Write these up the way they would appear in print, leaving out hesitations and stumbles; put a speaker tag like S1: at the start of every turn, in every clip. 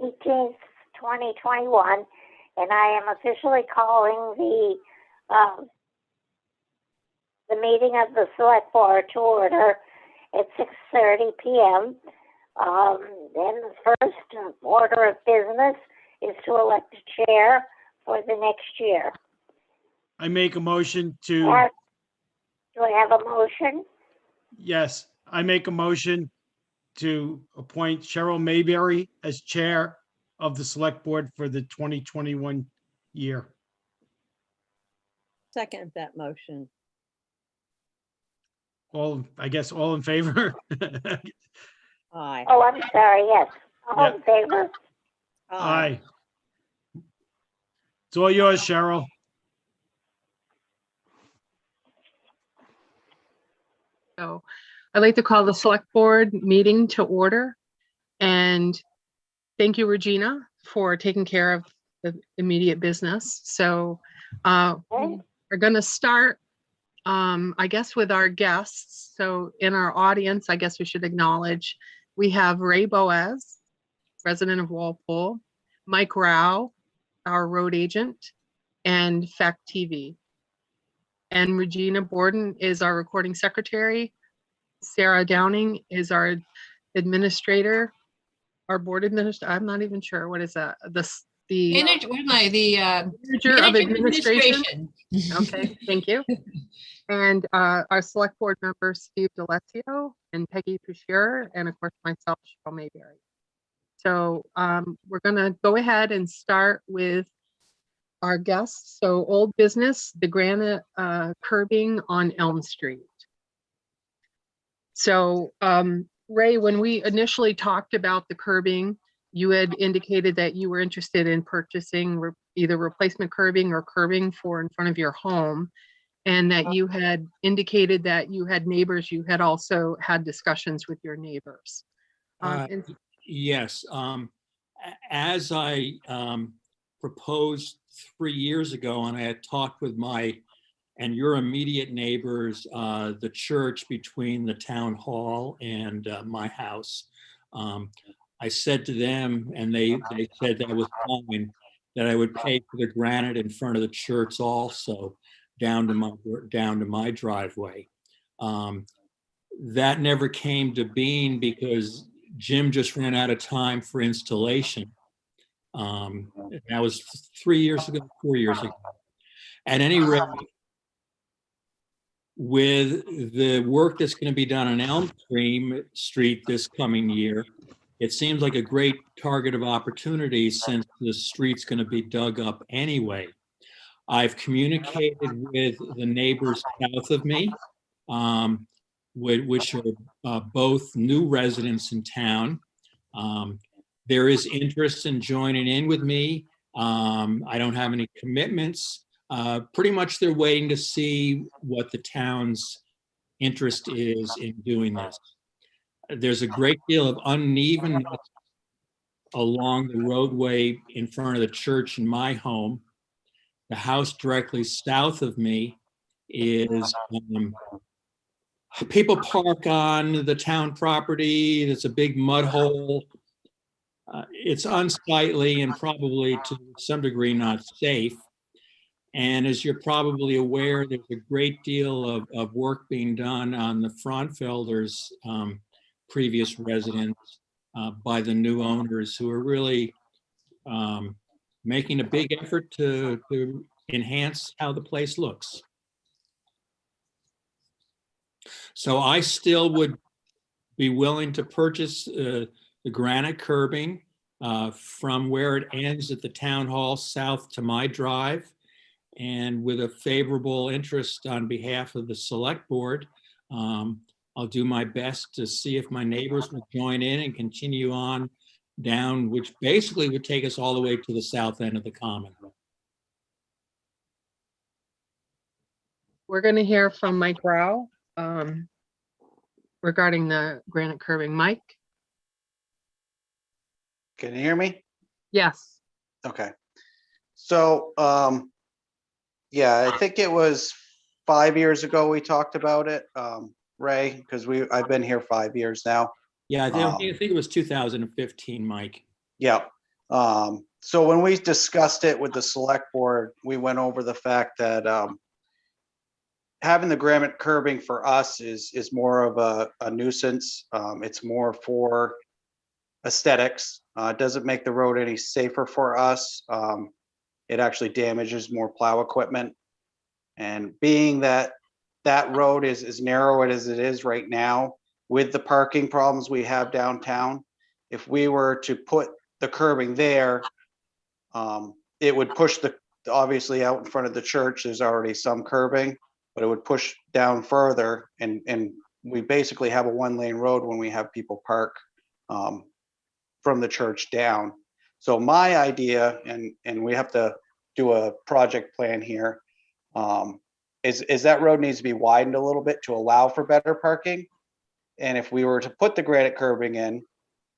S1: 18th, 2021, and I am officially calling the meeting of the Select Board to order at 6:30 p.m. Then the first order of business is to elect a chair for the next year.
S2: I make a motion
S1: Do
S2: to,
S1: I have a motion?
S2: yes, I make a motion to appoint Cheryl Mayberry as Chair of the Select Board for the 2021 year.
S3: Second that motion.
S2: I guess all in favor?
S3: Aye.
S1: Oh, I'm sorry, yes. All
S2: Yeah.
S1: in favor?
S2: Aye. It's all yours, Cheryl.
S4: So I'd like to call the Select Board meeting to order. And thank you, Regina, for taking care of the immediate business. So
S1: Okay.
S4: we're going to start, I guess, with our guests. So in our audience, I guess we should acknowledge we have Ray Boaz, resident of Walpole, Mike Rao, our road agent, and Fact TV. And Regina Borden is our recording secretary. Sarah Downing is our administrator, our board administrator. I'm not even sure. What is that? The
S5: Manager, what am I? The
S4: manager of administration. Okay, thank you. And our select board members, Steve D'Alessio and Peggy Pusher, and of course myself, Cheryl Mayberry. So we're gonna go ahead and start with our guests. So old business, the granite curbing on Elm Street. So Ray, when we initially talked about the curbing, you had indicated that you were interested in purchasing either replacement curbing or curbing for in front of your home, and that you had indicated that you had neighbors, you had also had discussions with your neighbors.
S6: Yes. As I proposed 3 years ago, and I had talked with your immediate neighbors, the church between the town hall and my house. I said to them, and they said that was fine, that I would pay for the granite in front of the church also, down to my driveway. That never came to being because Jim just ran out of time for installation. That was 3 years ago, 4 years ago. At any rate, with the work that's going to be done on Elm Street this coming year, it seems like a great target of opportunity since the street's going to be dug up anyway. I've communicated with the neighbors south of me, which are both new residents in town. There is interest in joining in with me. I don't have any commitments. Pretty much they're waiting to see what the town's interest is in doing this. There's a great deal of unevenness along the roadway in front of the church in my home. The house directly south of me is, people park on the town property. There's a big mud hole. It's unsightly and probably to some degree not safe. And as you're probably aware, there's a great deal of work being done on the Frontfelders' previous residents by the new owners, who are really making a big effort to enhance how the place looks. So I still would be willing to purchase the granite curbing from where it ends at the town hall south to my drive. And with a favorable interest on behalf of the select board, I'll do my best to see if my neighbors will join in and continue on down, which basically would take us all the way to the south end of the common.
S4: We're going to hear from Mike Rao regarding the granite curbing. Mike?
S7: Can you hear me?
S4: Yes.
S7: Okay. So, yeah, I think it was 5 years ago we talked about it, Ray, because I've been here 5 years now.
S6: Yeah, I think it was 2015, Mike.
S7: Yeah. So when we discussed it with the select board, we went over the fact that having the granite curbing for us is more of a nuisance. It's more for aesthetics. It doesn't make the road any safer for us. It actually damages more plow equipment. And being that that road is as narrow as it is right now, with the parking problems we have downtown, if we were to put the curbing there, it would push obviously out in front of the church, there's already some curbing, but it would push down further, and we basically have a one-lane road when we have people park from the church down. So my idea, and we have to do a project plan here, is that road needs to be widened a little bit to allow for better parking. And if we were to put the granite curbing in,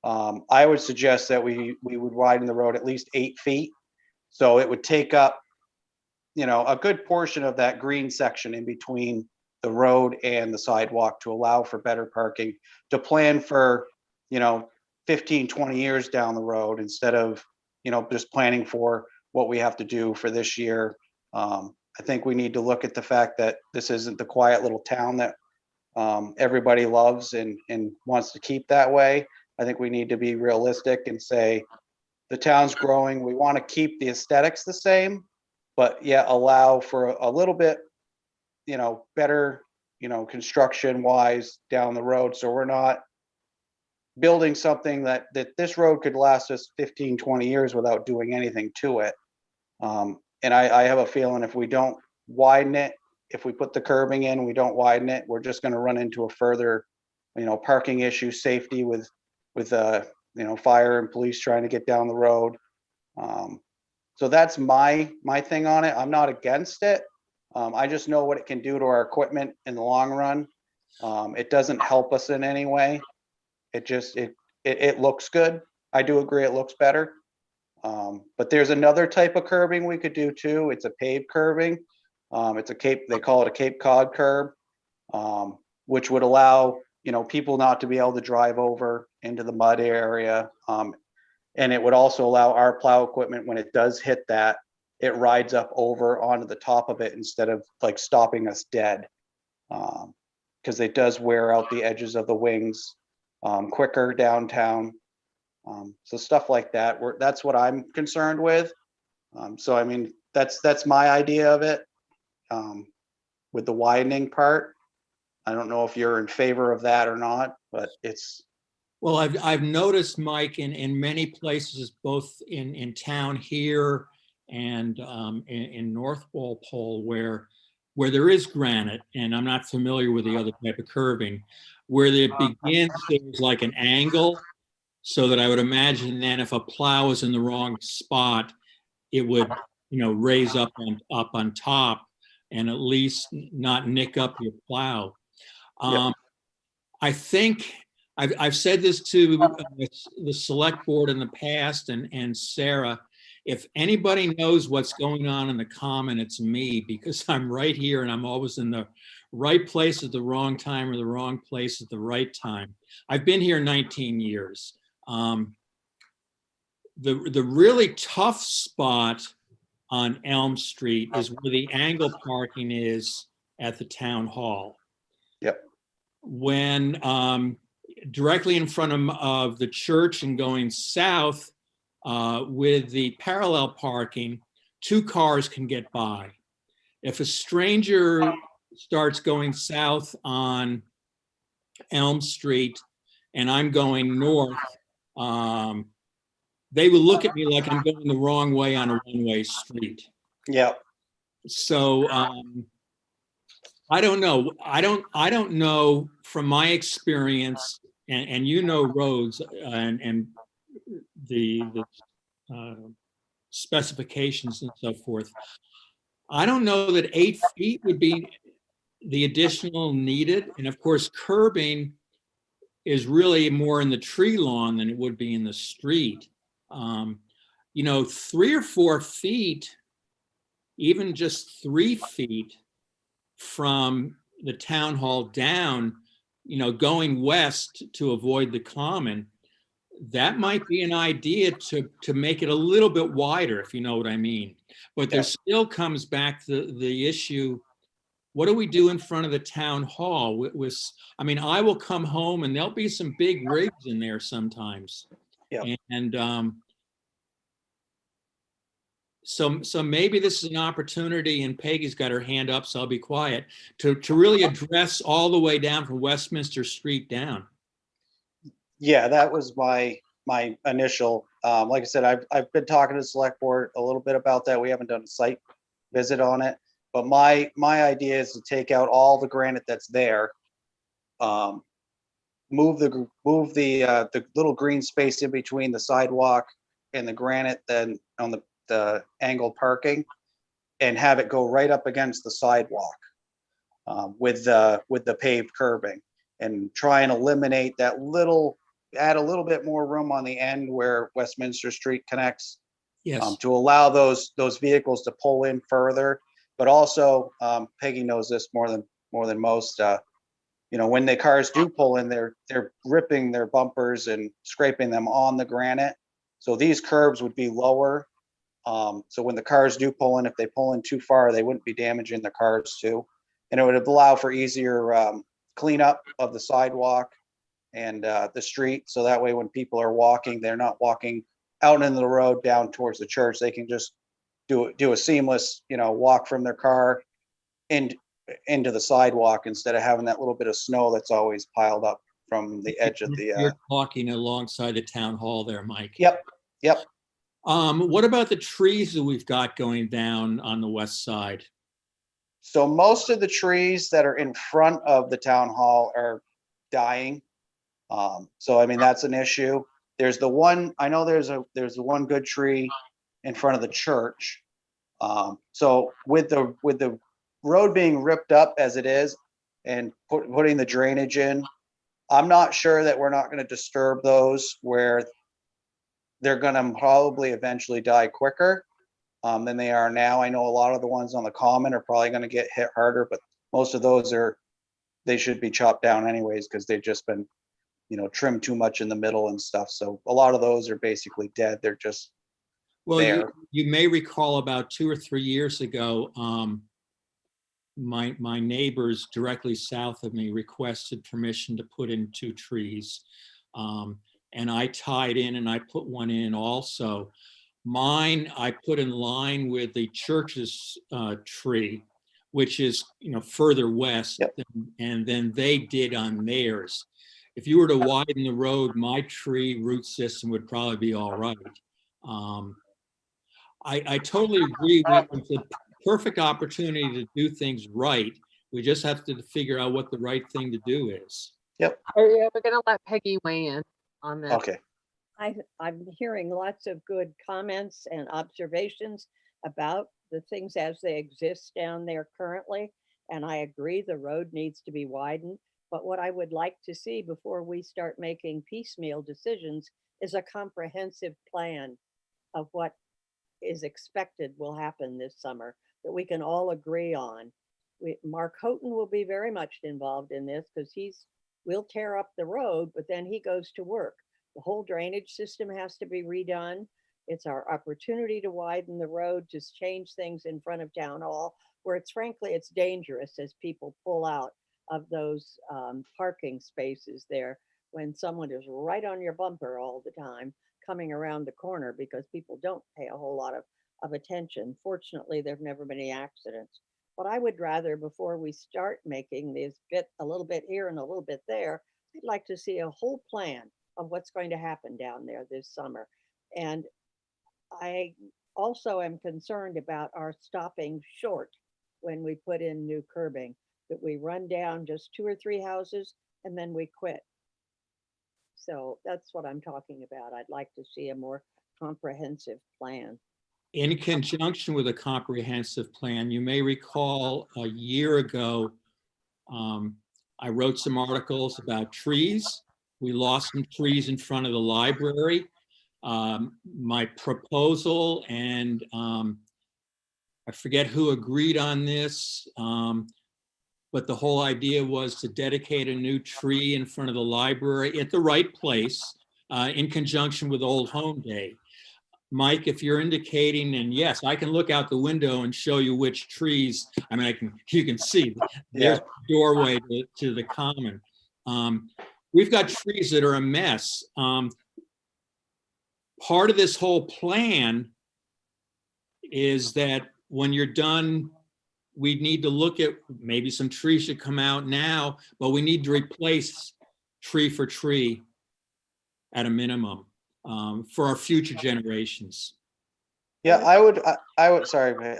S7: I would suggest that we would widen the road at least 8 feet. So it would take up, a good portion of that green section in between the road and the sidewalk to allow for better parking, to plan for, 15, 20 years down the road, instead of, just planning for what we have to do for this year. I think we need to look at the fact that this isn't the quiet little town that everybody loves and wants to keep that way. I think we need to be realistic and say the town's growing. We want to keep the aesthetics the same, but yet allow for a little bit, better, construction wise down the road. So we're not building something that this road could last us 15, 20 years without doing anything to it. And I have a feeling if we don't widen it, if we put the curbing in, we don't widen it, we're just going to run into a further, parking issue, safety with fire and police trying to get down the road. So that's my thing on it. I'm not against it. I just know what it can do to our equipment in the long run. It doesn't help us in any way. It looks good. I do agree it looks better. But there's another type of curbing we could do too. It's a paved curbing. They call it a Cape Cod curb, which would allow, people not to be able to drive over into the mud area. And it would also allow our plow equipment, when it does hit that, it rides up over onto the top of it instead of like stopping us dead. Because it does wear out the edges of the wings quicker downtown. So stuff like that, that's what I'm concerned with. So I mean, that's my idea of it. With the widening part, I don't know if you're in favor of that or not, but it's.
S6: Well, I've noticed, Mike, in many places, both in town here and in North Walpole, where there is granite, and I'm not familiar with the other type of curbing, where it begins, there's like an angle, so that I would imagine then if a plow is in the wrong spot, it would, raise up on top and at least not nick up your plow.
S7: Yep.
S6: I think I've said this to the select board in the past, and Sarah, if anybody knows what's going on in the common, it's me, because I'm right here and I'm always in the right place at the wrong time or the wrong place at the right time. I've been here 19 years. The really tough spot on Elm Street is where the angle parking is at the town hall.
S7: Yep.
S6: When directly in front of the church and going south with the parallel parking, 2 cars can get by. If a stranger starts going south on Elm Street and I'm going north, they will look at me like I'm going the wrong way on a one-way street.
S7: Yeah.
S6: So I don't know. I don't know from my experience, and roads and the specifications and so forth. I don't know that 8 feet would be the additional needed. And of course, curbing is really more in the tree lawn than it would be in the street. 3 or 4 feet, even just 3 feet from the town hall down, going west to avoid the common, that might be an idea to make it a little bit wider, if you know what I mean. But there
S7: Yeah.
S6: still comes back the issue, what do we do in front of the town hall? I mean, I will come home and there'll be some big rigs in there sometimes.
S7: Yeah.
S6: And so maybe this is an opportunity, and Peggy's got her hand up, so I'll be quiet, to really address all the way down from Westminster Street down.
S7: Yeah, that was my initial, like I said, I've been talking to the select board a little bit about that. We haven't done a site visit on it, but my idea is to take out all the granite that's there. Move the little green space in between the sidewalk and the granite, then on the angled parking, and have it go right up against the sidewalk with the paved curbing, and try and eliminate that add a little bit more room on the end where Westminster Street connects.
S6: Yes.
S7: To allow those vehicles to pull in further, but also Peggy knows this more than most. When the cars do pull in, they're ripping their bumpers and scraping them on the granite. So these curbs would be lower. So when the cars do pull in, if they pull in too far, they wouldn't be damaging the cars too. And it would allow for easier cleanup of the sidewalk and the street. So that way, when people are walking, they're not walking out into the road down towards the church. They can just do a seamless, walk from their car into the sidewalk, instead of having that little bit of snow that's always piled up from the edge of the.
S6: You're talking alongside the town hall there, Mike.
S7: Yep.
S6: What about the trees that we've got going down on the west side?
S7: So most of the trees that are in front of the town hall are dying. So I mean, that's an issue. There's the one, I know there's the one good tree in front of the church. So with the road being ripped up as it is and putting the drainage in, I'm not sure that we're not going to disturb those where they're going to probably eventually die quicker than they are now. I know a lot of the ones on the common are probably going to get hit harder, but most of those they should be chopped down anyways, because they've just been, trimmed too much in the middle and stuff. So a lot of those are basically dead. They're just there.
S6: You may recall about 2 or 3 years ago, my neighbors directly south of me requested permission to put in 2 trees. And I tied in and I put one in also. Mine, I put in line with the church's tree, which is, further west.
S7: Yep.
S6: And then they did on theirs. If you were to widen the road, my tree root system would probably be all right. I totally agree. It's a perfect opportunity to do things right. We just have to figure out what the right thing to do is.
S4: Yeah, we're gonna let Peggy weigh in on that.
S7: Okay.
S3: I'm hearing lots of good comments and observations about the things as they exist down there currently. And I agree the road needs to be widened. But what I would like to see before we start making piecemeal decisions is a comprehensive plan of what is expected will happen this summer that we can all agree on. Mark Houghton will be very much involved in this because we'll tear up the road, but then he goes to work. The whole drainage system has to be redone. It's our opportunity to widen the road, to change things in front of Town Hall, where it's dangerous as people pull out of those parking spaces there when someone is right on your bumper all the time coming around the corner, because people don't pay a whole lot of attention. Fortunately, there've never been any accidents. But I would rather, before we start making this a little bit here and a little bit there, I'd like to see a whole plan of what's going to happen down there this summer. And I also am concerned about our stopping short when we put in new curbing, that we run down just 2 or 3 houses and then we quit. So that's what I'm talking about. I'd like to see a more comprehensive plan.
S6: In conjunction with a comprehensive plan, you may recall a year ago, I wrote some articles about trees. We lost some trees in front of the library. My proposal, and I forget who agreed on this, but the whole idea was to dedicate a new tree in front of the library at the right place. in conjunction with Old Home Day. Mike, if you're indicating, and yes, I can look out the window and show you which trees, I mean, you can see there's
S7: Yeah.
S6: the doorway to the common. We've got trees that are a mess. Part of this whole plan is that when you're done, we need to look at, maybe some trees should come out now, but we need to replace tree for tree at a minimum for our future generations.
S7: Yeah, sorry,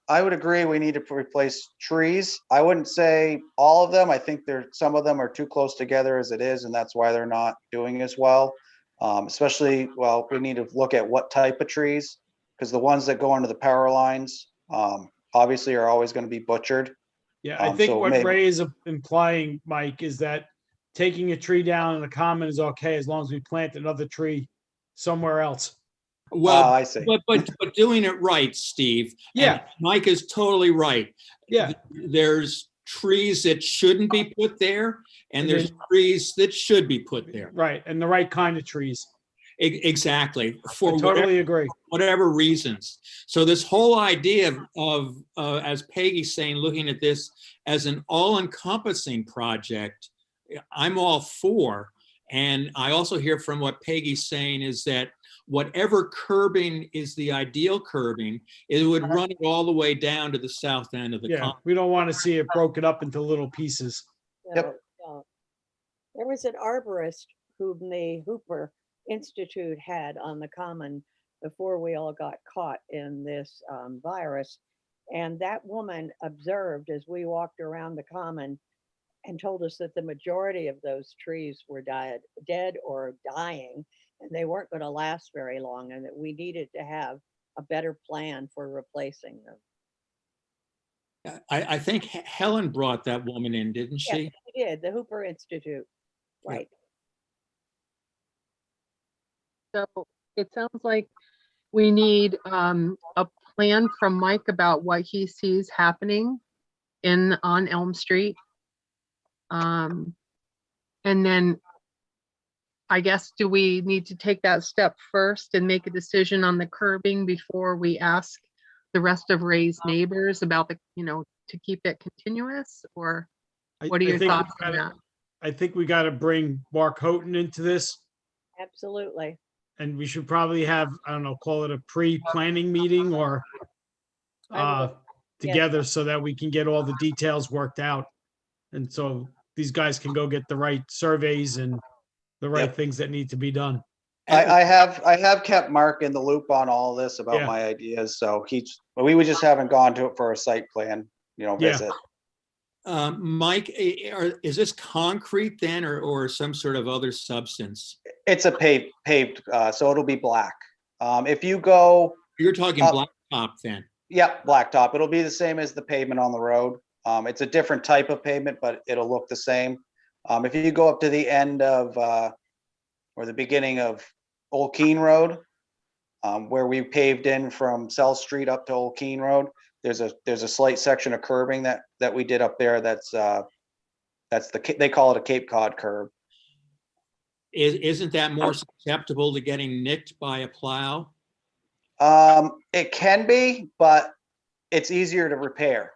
S7: I would agree we need to replace trees. I wouldn't say all of them. I think some of them are too close together as it is, and that's why they're not doing as well. Especially, well, we need to look at what type of trees, because the ones that go under the power lines, obviously are always going to be butchered.
S2: Yeah, I think
S7: So
S2: what
S7: maybe-
S2: Ray is implying, Mike, is that taking a tree down in the common is okay as long as we plant another tree somewhere else.
S6: Well,
S7: I see.
S6: but doing it right, Steve.
S2: Yeah.
S6: And Mike is totally right.
S2: Yeah,
S6: There's trees that shouldn't be put there, and
S2: And
S6: there's
S2: then-
S6: trees that should be put there.
S2: right, and the right kind of trees.
S6: Exactly.
S2: I
S6: For
S2: totally agree.
S6: whatever reasons. So this whole idea of as Peggy's saying, looking at this as an all-encompassing project, I'm all for. And I also hear from what Peggy's saying is that whatever curbing is the ideal curbing, it would run it all the way down to the south end of the
S2: Yeah,
S6: common.
S2: we don't want to see it broken up into little pieces.
S7: Yep.
S3: No. There was an arborist whom the Hooper Institute had on the common before we all got caught in this virus. And that woman observed as we walked around the common and told us that the majority of those trees were dead or dying, and they weren't going to last very long, and that we needed to have a better plan for replacing them.
S6: I think Helen brought that woman in, didn't
S3: Yes,
S6: she?
S3: we did, the Hooper Institute,
S6: Yeah.
S3: right.
S4: So it sounds like we need a plan from Mike about what he sees happening on Elm Street. And then I guess, do we need to take that step first and make a decision on the curbing before we ask the rest of Ray's neighbors about to keep it continuous? Or what are your thoughts on that?
S2: I think we got to bring Mark Houghton into this,
S3: Absolutely.
S2: and we should probably have, I don't know, call it a pre-planning meeting or
S3: I would, yes.
S2: together so that we can get all the details worked out. And so these guys can go get the right surveys and the right
S7: Yep.
S2: things that need to be done.
S7: I have kept Mark in the loop on all this about
S2: Yeah.
S7: my ideas, so we just haven't gone to it for a site plan,
S2: Yeah.
S7: visit.
S6: Mike, is this concrete then, or some sort of other substance?
S7: It's a paved, so it'll be black. If you go,
S6: You're talking
S7: Up.
S6: blacktop then?
S7: yeah, blacktop, it'll be the same as the pavement on the road. It's a different type of pavement, but it'll look the same. If you go up to the end of, or the beginning of Old Keene Road, where we paved in from South Street up to Old Keene Road, there's a slight section of curbing that we did up there. They call it a Cape Cod curb.
S6: Isn't that more susceptible to getting nicked by a plow?
S7: It can be, but it's easier to repair.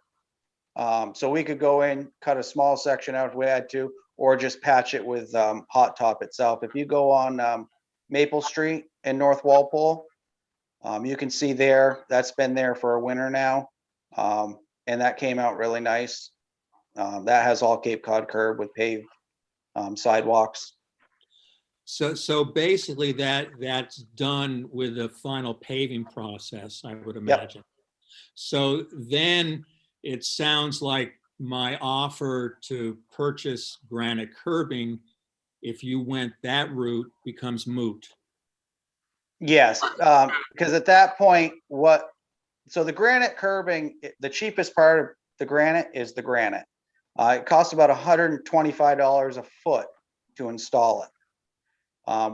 S7: So we could go in, cut a small section out if we had to, or just patch it with hot top itself. If you go on Maple Street in North Walpole, you can see that's been there for a winter now. And that came out really nice. That has all Cape Cod curb with paved sidewalks.
S6: So basically that's done with the final paving process, I would imagine. So then it sounds like my offer to purchase granite curbing, if you went that route, becomes moot.
S7: Yes, because at that point, so the granite curbing, the cheapest part of the granite is the granite. It costs about $125 a foot to install it.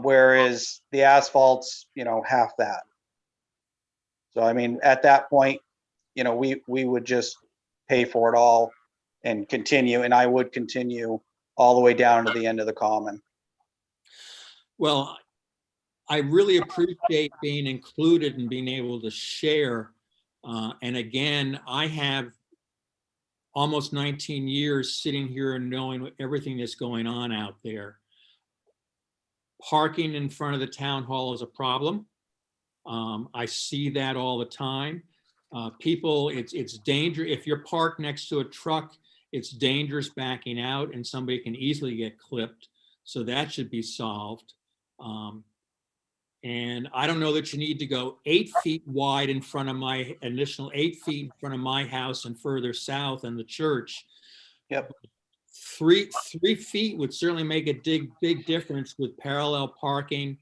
S7: Whereas the asphalt's, half that. So, I mean, at that point, we would just pay for it all and continue, and I would continue all the way down to the end of the common.
S6: Well, I really appreciate being included and being able to share. And again, I have almost 19 years sitting here and knowing everything that's going on out there. Parking in front of the town hall is a problem. I see that all the time. People, it's dangerous. If you're parked next to a truck, it's dangerous backing out and somebody can easily get clipped. So that should be solved. And I don't know that you need to go 8 feet wide in front of my initial 8 feet in front of my house and further south and the church.
S7: Yep.
S6: 3 feet would certainly make a big difference with parallel parking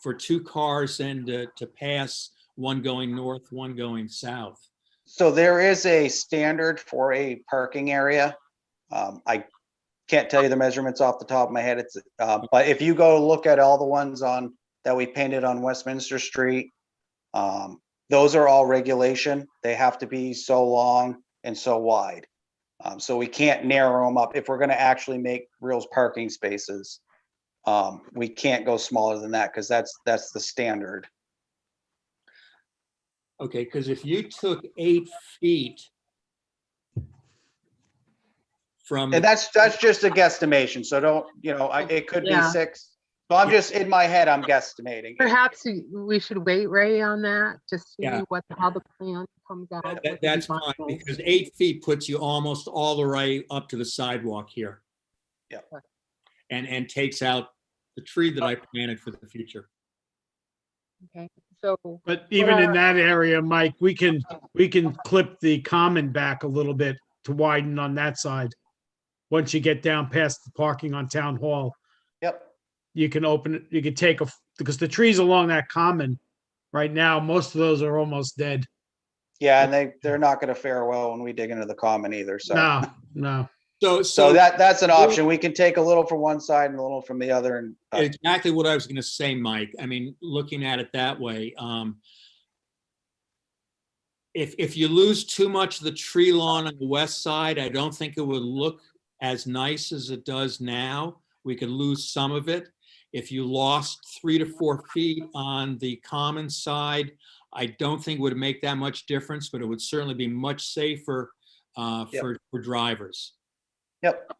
S6: for 2 cars and to pass, one going north, one going south.
S7: So there is a standard for a parking area. I can't tell you the measurements off the top of my head. It's but if you go look at all the ones on that we painted on Westminster Street, those are all regulation. They have to be so long and so wide. So we can't narrow them up. If we're going to actually make real parking spaces, we can't go smaller than that because that's the standard.
S6: Okay, because if you took 8 feet from,
S7: And that's just a guesstimation. So don't, it could be
S4: Yeah.
S7: 6. So I'm just in my head, I'm guesstimating.
S4: Perhaps we should wait, Ray, on that to see
S6: Yeah.
S4: how the plan comes out.
S6: that's fine, because 8 feet puts you almost all the way up to the sidewalk here.
S7: Yeah.
S6: And takes out the tree that I planted for the future.
S4: Okay, so
S2: But even in that area, Mike, we can clip the common back a little bit to widen on that side. Once you get down past the parking on Town Hall,
S7: Yep.
S2: you can open it, you can take because the trees along that common right now, most of those are almost dead.
S7: Yeah, and they're not going to fare well when we dig into the common either. So
S2: No.
S7: So that's an option. We can take a little from one side and a little from the other. And
S6: Exactly what I was going to say, Mike. I mean, looking at it that way, if you lose too much of the tree lawn on the west side, I don't think it would look as nice as it does now. We could lose some of it. If you lost 3 to 4 feet on the common side, I don't think it would make that much difference, but it would certainly be much safer for drivers.
S7: Yep.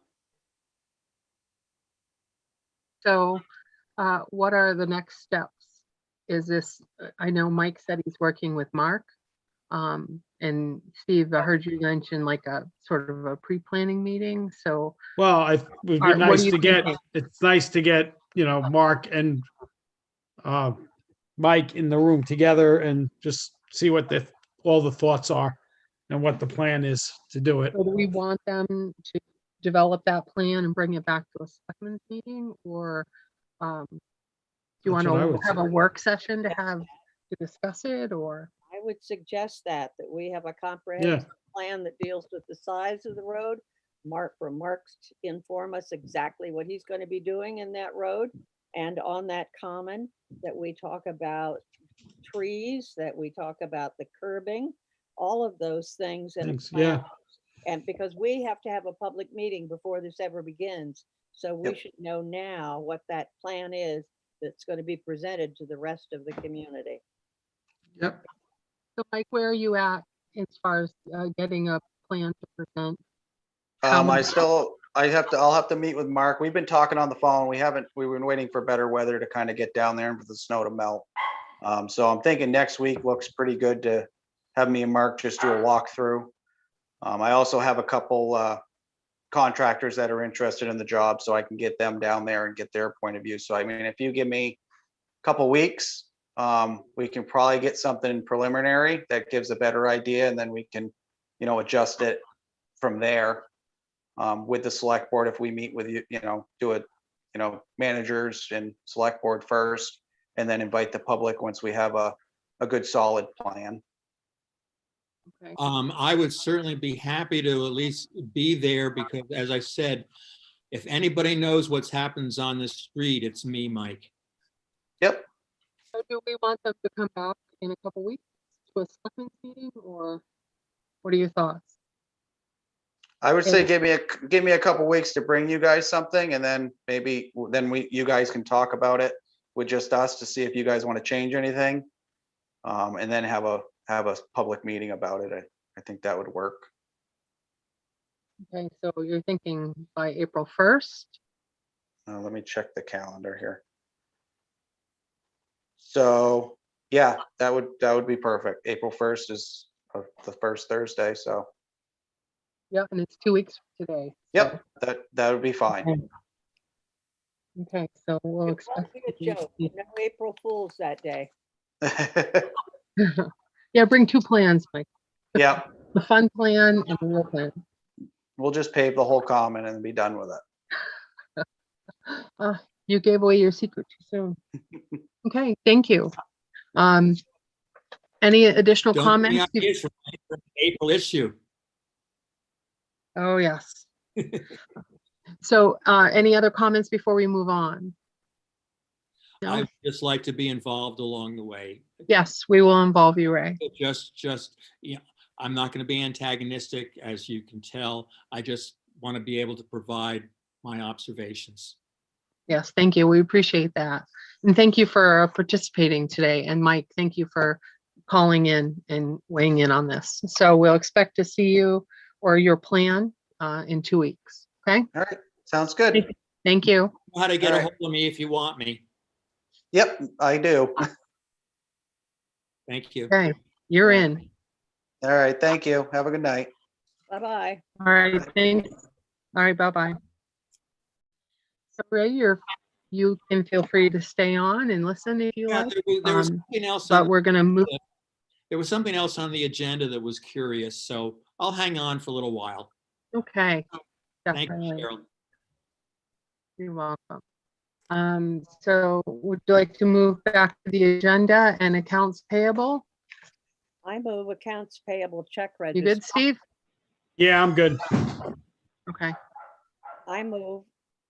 S4: So what are the next steps? Is this, I know Mike said he's working with Mark. And Steve, I heard you mention like a sort of a pre-planning meeting. So,
S2: Well, it would be
S4: what
S2: nice
S4: are you
S2: to get,
S4: thinking?
S2: it's nice to get, Mark and Mike in the room together and just see what all the thoughts are and what the plan is to do it.
S4: So do we want them to develop that plan and bring it back to a selectmen's meeting, or do you want
S2: That's what I
S4: to
S2: would
S4: have
S2: say.
S4: a work session to discuss it, or?
S3: I would suggest that we have a comprehensive plan that deals with the size of the road. Mark to inform us exactly what he's going to be doing in that road and on that common, that we talk about trees, that we talk about the curbing, all of those things in a
S2: Thanks,
S3: plan.
S2: yeah.
S3: And because we have to have a public meeting before this ever begins, so we
S7: Yep.
S3: should know now what that plan is that's going to be presented to the rest of the community.
S2: Yep.
S4: So Mike, where are you at as far as getting a plan to present?
S7: I'll have to meet with Mark. We've been talking on the phone. We've been waiting for better weather to kind of get down there and for the snow to melt. So I'm thinking next week looks pretty good to have me and Mark just do a walkthrough. I also have a couple contractors that are interested in the job, so I can get them down there and get their point of view. So I mean, if you give me a couple weeks, we can probably get something preliminary that gives a better idea, and then we can, adjust it from there with the select board. If we meet with you, do it, managers and select board first, and then invite the public once we have a good solid plan.
S4: Okay.
S6: I would certainly be happy to at least be there because, as I said, if anybody knows what's happens on this street, it's me, Mike.
S7: Yep.
S4: So do we want them to come back in a couple weeks to a selectmen's meeting, or what are your thoughts?
S7: I would say give me a couple weeks to bring you guys something, and then maybe you guys can talk about it with just us to see if you guys want to change anything. And then have a public meeting about it. I think that would work.
S4: Okay, so you're thinking by April 1st?
S7: Let me check the calendar here. So yeah, that would be perfect. April 1st is the first Thursday, so
S4: Yeah, and it's 2 weeks from today.
S7: yep, that would be fine.
S4: Okay, so we'll
S3: It
S4: expect.
S3: won't be a joke. No April Fools that day.
S4: Yeah, bring two plans, Mike.
S7: Yeah,
S4: The fun plan and the real plan.
S7: we'll just pave the whole common and be done with it.
S4: You gave away your secret too soon. Okay, thank you. Any additional
S6: Don't give me
S4: comments?
S6: ideas for the April issue.
S4: Oh, yes. So, any other comments before we move on? No?
S6: I'd just like to be involved along the way.
S4: Yes, we will involve you, Ray.
S6: Just, I'm not going to be antagonistic, as you can tell. I just want to be able to provide my observations.
S4: Yes, thank you. We appreciate that. And thank you for participating today. And Mike, thank you for calling in and weighing in on this. So we'll expect to see you or your plan in 2 weeks. Okay?
S7: All right, sounds good.
S4: Thank you.
S6: You know how to get
S7: All
S6: a
S7: right.
S6: hold of me if you want me.
S7: Yep, I do.
S6: Thank you.
S4: Okay, you're in.
S7: All right, thank you. Have a good night.
S3: Bye-bye.
S4: All right, thanks. All right, bye-bye. So Ray, you can feel free to stay on and listen if you
S6: Yeah,
S4: like.
S6: there was something else.
S4: But we're gonna move.
S6: There was something else on the agenda that was curious, so I'll hang on for a little while.
S4: Okay.
S6: Thank you,
S4: Definitely.
S6: Cheryl.
S4: You're welcome. So would you like to move back to the agenda and accounts payable?
S3: I move accounts payable check
S4: You
S3: register.
S4: good, Steve?
S2: Yeah, I'm good.
S4: Okay.
S3: I move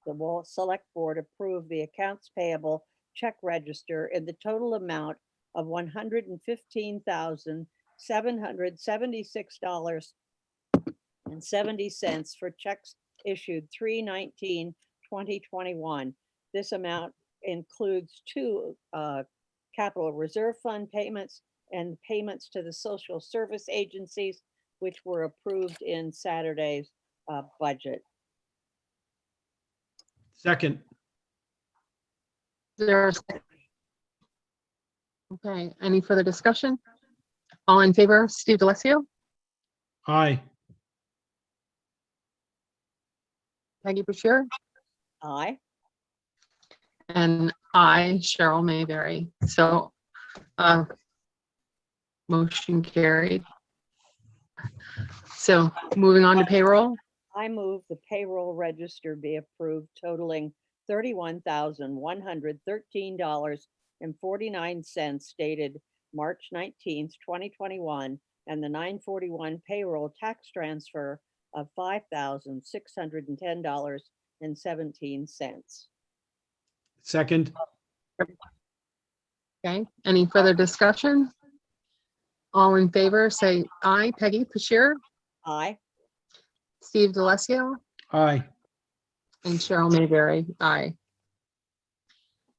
S3: the Select Board approve the accounts payable check register in the total amount of $115,776.70 for checks issued 3/19/2021. This amount includes two capital reserve fund payments and payments to the social service agencies, which were approved in Saturday's budget.
S2: Second,
S4: Okay, any further discussion? All in favor, Steve DeLassio,
S2: aye.
S4: Peggy Bashir,
S3: Aye.
S4: and I, Cheryl Mayberry. So, motion carried. So moving on to payroll.
S3: I move the payroll register be approved totaling $31,113.49 dated March 19th, 2021, and the 9/41 payroll tax transfer of $5,610.17.
S2: Second,
S4: Okay, any further discussion? All in favor, say aye. Peggy Bashir,
S3: Aye.
S4: Steve DeLassio,
S2: aye.
S4: and Cheryl Mayberry, aye.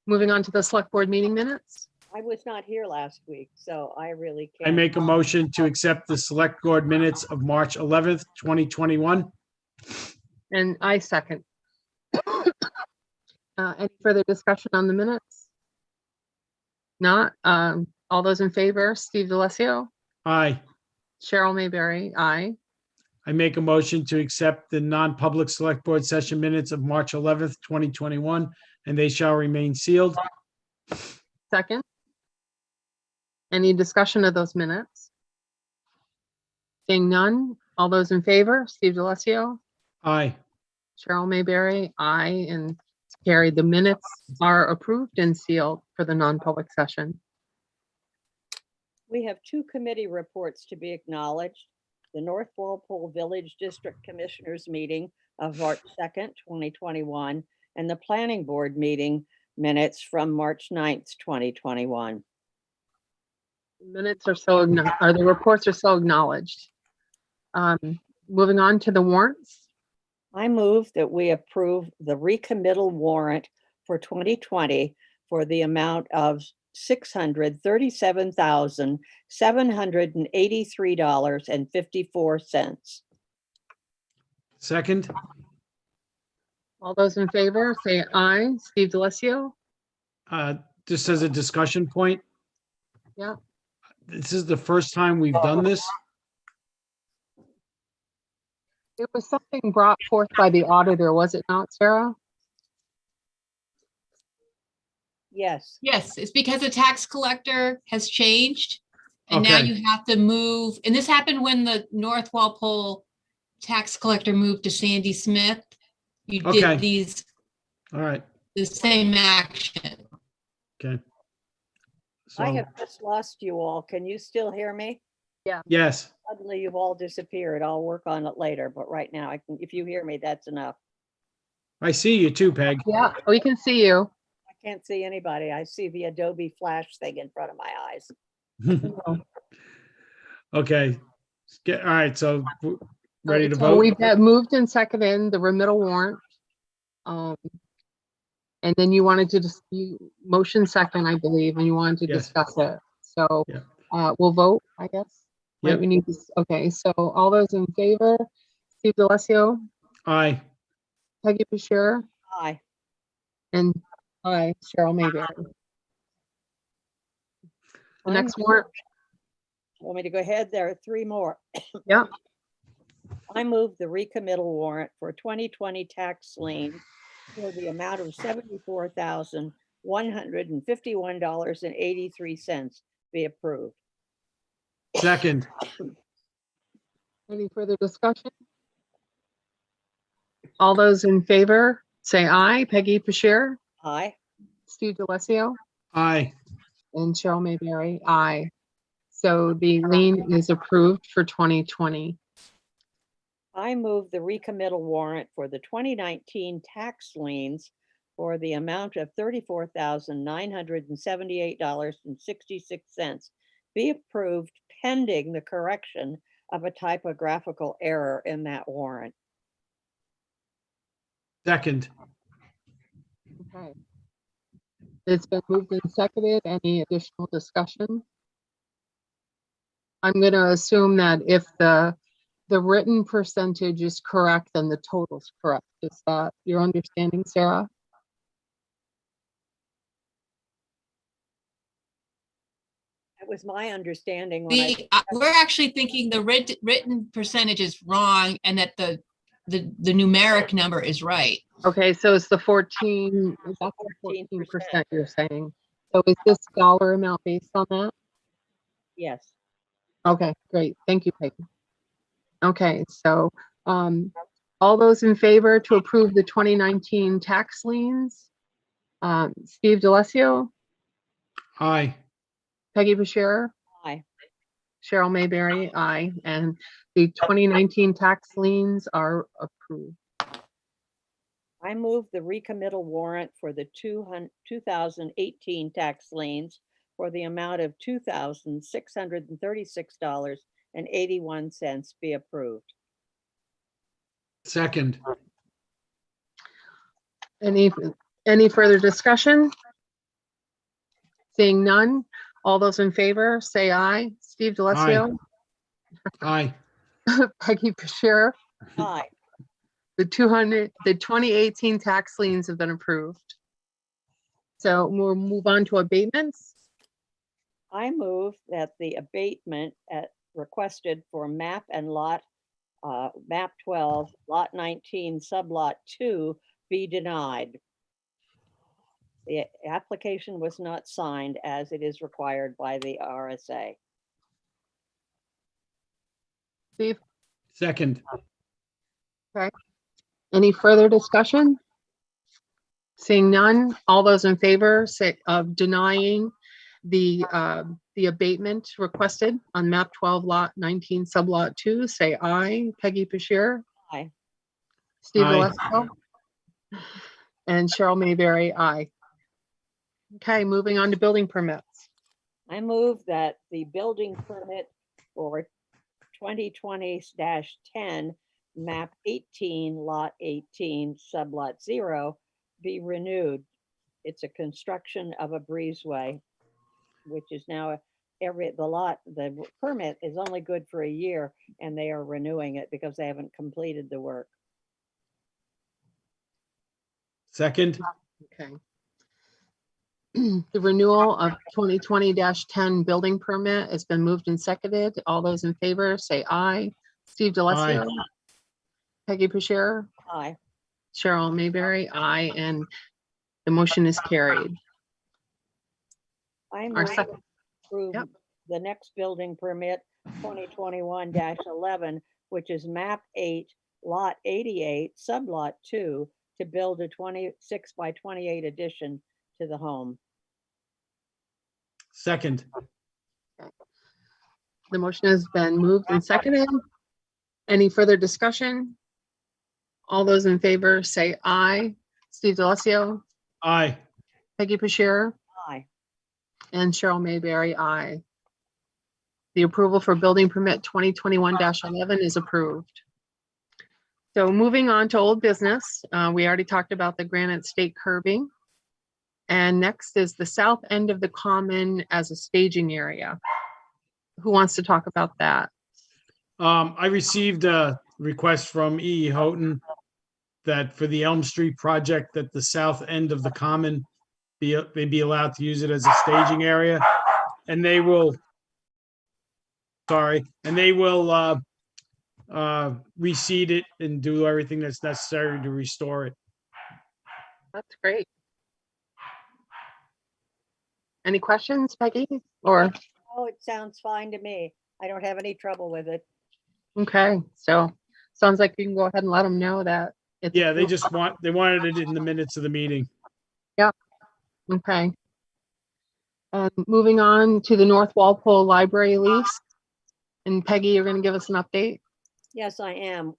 S4: Moving on to the select board meeting minutes.
S3: I was not here last week, so I really
S2: I
S3: can't.
S2: make a motion to accept the select board minutes of March 11th, 2021.
S4: And I second. Any further discussion on the minutes? Not, all those in favor, Steve DeLassio,
S2: Aye.
S4: Cheryl Mayberry, aye.
S2: I make a motion to accept the non-public select board session minutes of March 11th, 2021, and they shall remain sealed.
S4: Second. Any discussion of those minutes? Seeing none, all those in favor, Steve DeLassio,
S2: Aye.
S4: Cheryl Mayberry, aye, and it's carried. The minutes are approved and sealed for the non-public session.
S3: We have two committee reports to be acknowledged. The North Walpole Village District Commissioners meeting of March 2nd, 2021, and the Planning Board meeting minutes from March 9th, 2021.
S4: Minutes are so, or the reports are so acknowledged. Moving on to the warrants.
S3: I move that we approve the recommittal warrant for 2020 for the amount of $637,783.54.
S2: Second,
S4: All those in favor, say aye. Steve DeLazio?
S2: just as a discussion point.
S4: Yeah.
S2: This is the first time we've done this.
S4: It was something brought forth by the auditor, was it not, Sarah?
S3: Yes,
S5: Yes, it's because the tax collector has changed. And now
S2: Okay.
S5: you have to move, and this happened when the North Walpole tax collector moved to Sandy Smith. You
S2: Okay.
S5: did these,
S2: All right,
S5: the same action.
S2: okay.
S3: I
S2: So,
S3: have just lost you all. Can you still hear me?
S2: yes,
S3: Suddenly you've all disappeared. I'll work on it later, but right now I can, if you hear me, that's enough.
S2: I see you too, Peg.
S4: Yeah, we can see you.
S3: I can't see anybody. I see the Adobe Flash thing in front of my eyes.
S2: Okay. All right, so
S4: All
S2: ready
S4: right,
S2: to
S4: so
S2: vote?
S4: we've got moved and seconded the remittal warrant. And then you wanted to just, you motion second, I believe, and you wanted to
S2: Yes.
S4: discuss it. So
S2: Yeah.
S4: we'll vote, I guess. Right,
S2: Yep.
S4: we need this. Okay, so all those in favor, Steve DeLazio,
S2: Aye.
S4: Peggy Bashir,
S3: Aye.
S4: and I, Cheryl Mayberry. The next warrant,
S3: Want me to go ahead? There are three more.
S4: yeah,
S3: I move the recommittal warrant for 2020 tax lien for the amount of $74,151.83 be approved.
S2: Second,
S4: any further discussion? All those in favor, say aye. Peggy Bashir,
S3: Aye.
S4: Steve DeLazio,
S2: aye.
S4: and Cheryl Mayberry, aye. So the lien is approved for 2020.
S3: I move the recommittal warrant for the 2019 tax liens for the amount of $34,978.66 be approved pending the correction of a typographical error in that warrant.
S2: Second,
S4: Okay. It's been moved and seconded. Any additional discussion? I'm going to assume that if the written percentage is correct, then the total's correct. Is that your understanding, Sarah?
S3: That was my understanding when I,
S5: We're actually thinking the written percentage is wrong and that the numeric number is right.
S4: Okay, so it's the 14, is that the
S3: 14%.
S4: 14% you're saying? So is this dollar amount based on that?
S3: yes,
S4: Okay, great. Thank you, Peggy. Okay, so all those in favor to approve the 2019 tax liens? Steve DeLazio,
S2: aye.
S4: Peggy Bashir,
S3: aye.
S4: Cheryl Mayberry, aye. And the 2019 tax liens are approved.
S3: I move the recommittal warrant for the 2018 tax liens for the amount of $2,636.81 be approved.
S2: Second,
S4: Any further discussion? Seeing none, all those in favor, say aye. Steve DeLazio,
S2: aye.
S4: Peggy Bashir,
S3: Aye.
S4: the 2018 tax liens have been approved. So we'll move on to abatements.
S3: I move that the abatement requested for map and lot, map 12, lot 19, sublot 2 be denied. The application was not signed as it is required by the RSA.
S4: Steve,
S2: Second,
S4: any further discussion? Seeing none, all those in favor say of denying the abatement requested on map 12 lot 19 sublot 2, say aye. Peggy Bashir,
S3: Aye.
S4: Steve
S2: Aye.
S4: DeLazio, and Cheryl Mayberry, aye. Okay, moving on to building permits.
S3: I move that the building permit for 2020-10, map 18, lot 18, sublot 0, be renewed It's a construction of a breezeway, which is now the permit is only good for a year, and they are renewing it because they haven't completed the work.
S2: Second,
S4: Okay. The renewal of 2020-10 building permit has been moved and seconded. All those in favor say aye. Steve DeLazio. Peggy Bashir,
S3: Aye.
S4: Cheryl Mayberry, aye, and the motion is carried.
S3: I
S4: Our
S3: move to
S4: second,
S3: approve
S4: yep.
S3: the next building permit 2021-11, which is map 8, lot 88, sublot 2, to build a 26 by 28 addition to the home.
S2: second,
S4: The motion has been moved and seconded. Any further discussion? All those in favor say aye. Steve DeLazio,
S2: aye.
S4: Peggy Bashir,
S3: Aye.
S4: and Cheryl Mayberry, aye. The approval for building permit 2021-11 is approved. So moving on to old business, we already talked about the granite stake curbing. And next is the south end of the common as a staging area. Who wants to talk about that?
S2: I received a request from E. Houghton that for the Elm Street project, that the south end of the common they be allowed to use it as a staging area, and they will reseed it and do everything that's necessary to restore it.
S4: That's great. Any questions, Peggy? Or,
S3: Oh, it sounds fine to me. I don't have any trouble with it.
S4: okay, so sounds like you can go ahead and let them know that. It's
S2: Yeah, they
S4: approved.
S2: wanted it in the minutes of the meeting.
S4: Okay. Moving on to the North Walpole Library lease. And Peggy, you're going to give us an update?
S3: Yes, I am.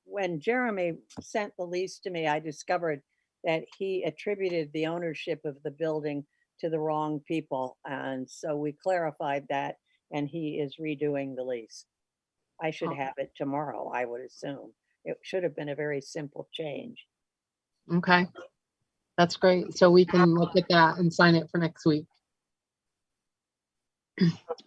S3: When Jeremy sent the lease to me, I discovered that he attributed the ownership of the building to the wrong people. And so we clarified that, and he is redoing the lease. I should
S4: Oh.
S3: have it tomorrow, I would assume. It should have been a very simple change.
S4: Okay. That's great. So we can look at that and sign it for next week.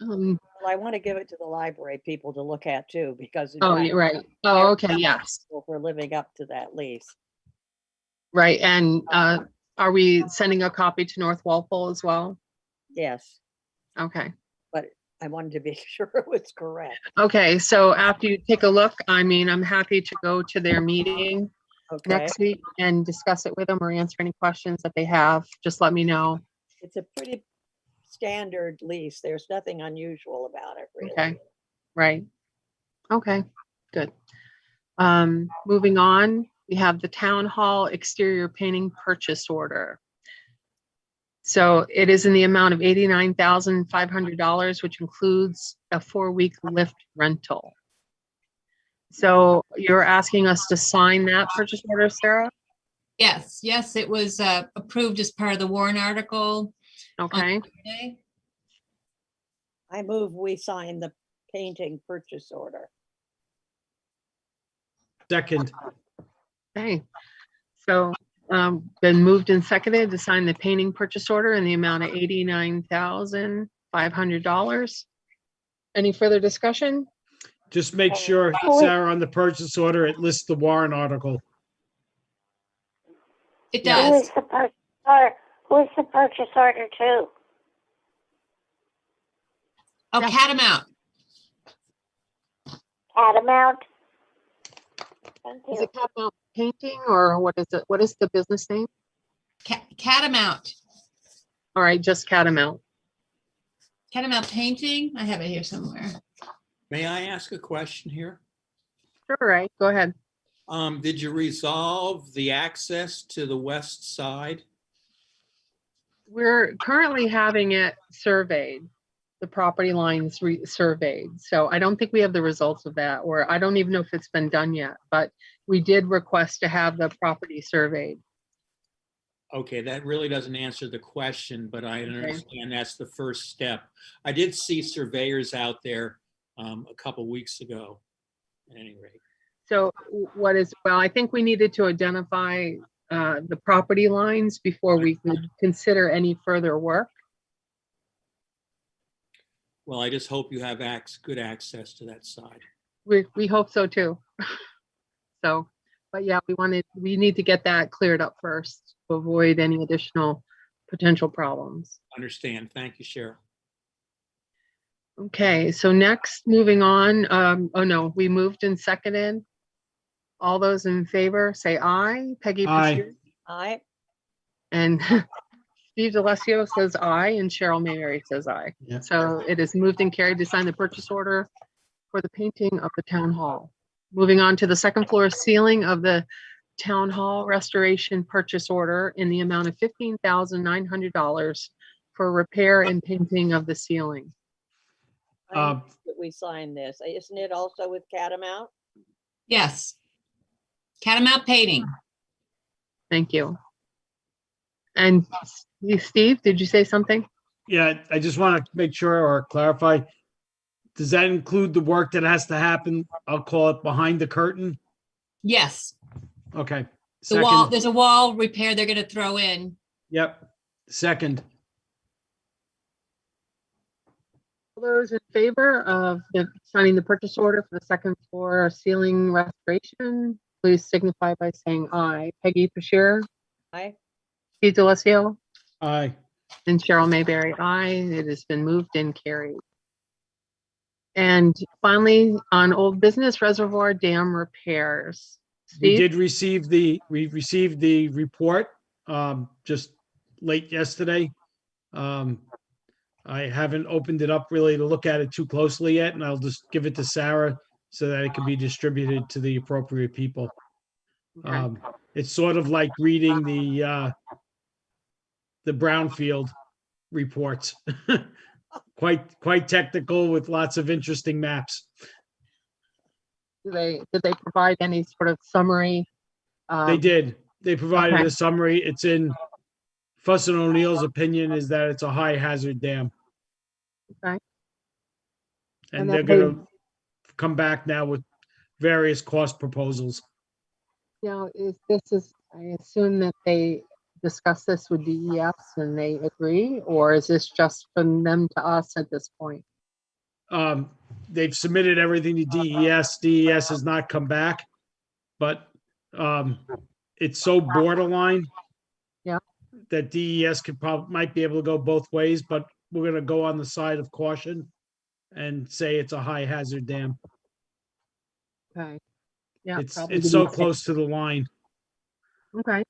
S3: Well, I want to give it to the library people to look at too, because in
S4: Oh,
S3: fact,
S4: you're right. Oh, okay, yes.
S3: we're living up to that lease.
S4: Right. And are we sending a copy to North Walpole as well?
S3: Yes,
S4: Okay.
S3: but I wanted to be sure it was correct.
S4: Okay. So after you take a look, I mean, I'm happy to go to their meeting
S3: Okay,
S4: next week and discuss it with them or answer any questions that they have. Just let me know.
S3: it's a pretty standard lease. There's nothing unusual about it, really.
S4: Okay. Right. Okay, good. Moving on, we have the town hall exterior painting purchase order. So it is in the amount of $89,500, which includes a 4-week lift rental. So you're asking us to sign that purchase order, Sarah?
S5: Yes, yes, it was approved as part of the warrant article
S4: Okay,
S5: today.
S3: I move we sign the painting purchase order.
S2: Second,
S4: okay. So been moved and seconded to sign the painting purchase order in the amount of $89,500. Any further discussion?
S2: just make sure, Sarah, on the purchase order, it lists the warrant article.
S5: It
S4: Yeah.
S1: Who is
S5: does.
S1: the purchase order? Who is the purchase order to?
S5: Oh,
S4: Yeah.
S5: Catamount.
S1: Catamount? Thank
S4: Is
S1: you.
S4: it Catamount Painting or what is it? What is the business name?
S5: Catamount.
S4: All right, just Catamount.
S5: Catamount Painting. I have it here somewhere.
S6: May I ask a question here?
S4: Sure, right, go ahead.
S6: Did you resolve the access to the west side?
S4: We're currently having it surveyed, the property lines surveyed. So I don't think we have the results of that, or I don't even know if it's been done yet, but we did request to have the property surveyed.
S6: Okay, that really doesn't answer the question, but I understand that's the first step. I did see surveyors out there a couple weeks ago, at any rate.
S4: So well, I think we needed to identify the property lines before we could consider any further work.
S6: Well, I just hope you have good access to that side.
S4: We hope so too. So, but yeah, we need to get that cleared up first to avoid any additional potential problems.
S6: Understand. Thank you, Cheryl.
S4: Okay, so next, moving on, oh no, we moved and seconded. All those in favor, say aye. Peggy
S2: Aye.
S4: Bashir
S3: I,
S4: and Steve Delesio says aye, and Cheryl Mayberry says aye.
S2: Yeah.
S4: So it is moved and carried to sign the purchase order for the painting of the town hall. Moving on to the second floor ceiling of the town hall restoration purchase order in the amount of $15,900 for repair and painting of the ceiling.
S3: I move that we sign this. Isn't it also with Catamount?
S5: Yes. Catamount Painting.
S4: Thank you. And Steve, did you say something?
S2: Yeah, I just want to make sure or clarify. Does that include the work that has to happen? I'll call it behind the curtain.
S5: Yes.
S2: Okay.
S5: The wall,
S2: Second.
S5: there's a wall repair they're gonna throw in.
S2: Yep. Second.
S4: All those in favor of signing the purchase order for the second floor ceiling restoration, please signify by saying aye. Peggy Bashir,
S3: I,
S4: Steve Delesio,
S2: Aye.
S4: and Cheryl Mayberry, aye. It has been moved and carried. And finally, on old business, reservoir dam repairs.
S2: We
S4: Steve?
S2: we received the report just late yesterday. I haven't opened it up really to look at it too closely yet, and I'll just give it to Sarah so that it can be distributed to the appropriate people.
S4: Okay.
S2: It's sort of like reading the brownfield reports. Quite technical with lots of interesting maps.
S4: Did they provide any sort of summary?
S2: They did. They provided
S4: Okay.
S2: a summary. It's in Fuss and O'Neill's opinion is that it's a high hazard dam.
S4: Okay.
S2: And
S4: And
S2: they're
S4: then
S2: gonna come back now with various cost proposals.
S4: Now, I assume that they discuss this with DES and they agree, or is this just from them to us at this point?
S2: They've submitted everything to DES. DES has not come back, but it's so borderline.
S4: Yeah.
S2: That DES might be able to go both ways, but we're gonna go on the side of caution and say it's a high hazard dam.
S4: Okay. Yeah.
S2: It's
S4: probably
S2: it's
S4: to
S2: so
S4: be safe.
S2: close to the line.
S4: Okay.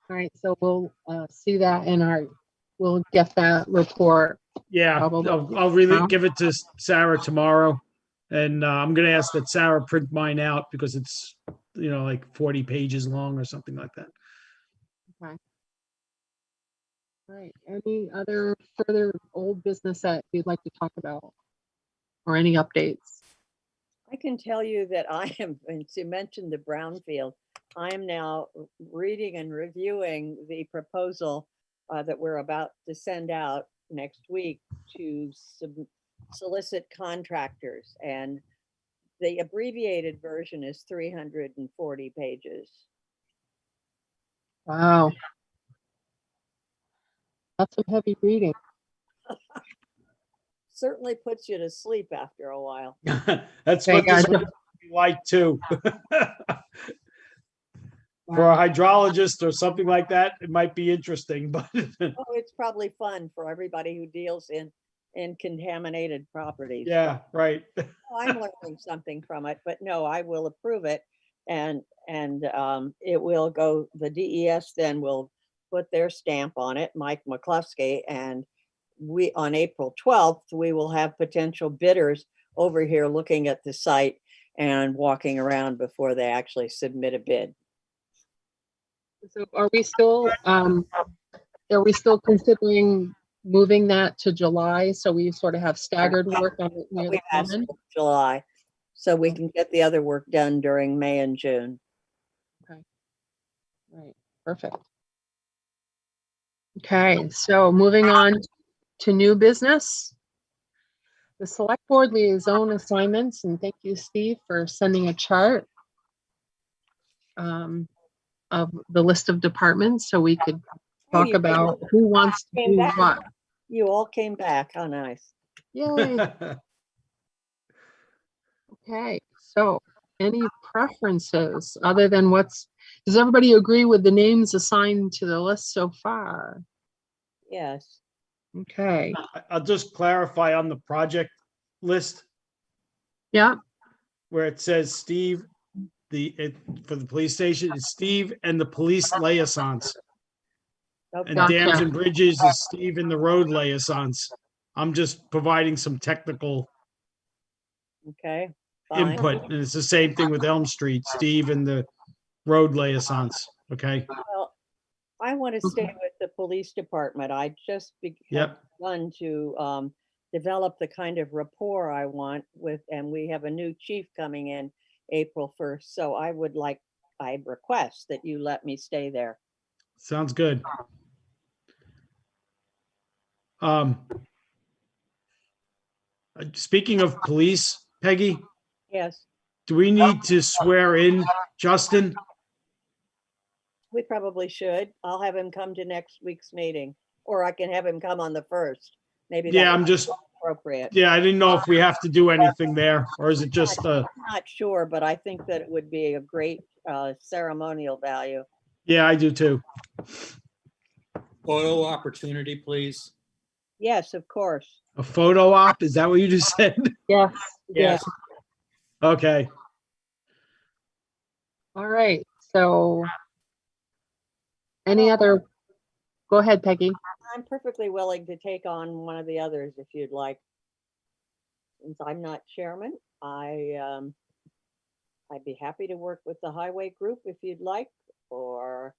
S4: All right, so we'll see that in we'll get that report.
S2: Yeah,
S4: Probably.
S2: I'll really give it to Sarah tomorrow. And I'm gonna ask that Sarah print mine out because it's, like 40 pages long or something like that.
S4: Okay. All right, any other further old business that you'd like to talk about? Or any updates?
S3: I can tell you that I am, and you mentioned the brownfield, I am now reading and reviewing the proposal that we're about to send out next week to solicit contractors. And the abbreviated version is 340 pages.
S4: Wow. That's some heavy reading.
S3: Certainly puts you to sleep after a while.
S2: That's
S4: Okay,
S2: what this
S4: gotcha.
S2: would be like too. For a hydrologist or something like that, it might be interesting, but
S3: Oh, it's probably fun for everybody who deals in contaminated properties.
S2: yeah, right.
S3: Oh, I'm learning something from it, but no, I will approve it. And it will go, the DES then will put their stamp on it, Mike McCluskey, and on April 12th, we will have potential bidders over here looking at the site and walking around before they actually submit a bid.
S4: So are we still considering moving that to July? So we sort of have staggered work on it near the
S3: We've asked
S4: common?
S3: for July, so we can get the other work done during May and June.
S4: Right, perfect. Okay, so moving on to new business. The select board liaison assignments, and thank you, Steve, for sending a chart. of the list of departments so we could
S3: Oh,
S4: talk
S3: you
S4: about who wants to
S3: came
S4: do
S3: back.
S4: what.
S3: You all came back. How nice.
S4: Yay. Okay, so any preferences other than does everybody agree with the names assigned to the list so far?
S3: Yes.
S4: Okay,
S2: I'll just clarify on the project list
S4: yeah,
S2: where it says Steve, for the police station, it's Steve and the police liaisons.
S3: Okay.
S2: And dams
S4: Gotcha.
S2: and bridges is Steve and the road liaisons. I'm just providing some technical
S3: Okay. Fine.
S2: input. And it's the same thing with Elm Street, Steve and the road liaisons. Okay,
S3: Well, I want to stay with the police department. I just have
S2: yep,
S3: begun to develop the kind of rapport I want with, and we have a new chief coming in April 1st. So I request that you let me stay there.
S2: sounds good. Speaking of police, Peggy,
S3: Yes,
S2: do we need to swear in Justin?
S3: we probably should. I'll have him come to next week's meeting, or I can have him come on the 1st. Maybe
S2: Yeah,
S3: that
S2: I'm
S3: would
S2: just,
S3: be appropriate.
S2: yeah, I didn't know if we have to do anything there, or is it just,
S3: I'm not sure, but I think that it would be a great ceremonial value.
S2: yeah, I do too.
S6: Photo opportunity, please.
S3: Yes, of course.
S2: A photo op, is that what you just said?
S4: yes,
S6: Yes.
S2: Okay,
S4: all right, so any other, go ahead, Peggy.
S3: I'm perfectly willing to take on one of the others if you'd like. Since I'm not chairman, I'd be happy to work with the highway group if you'd like, or,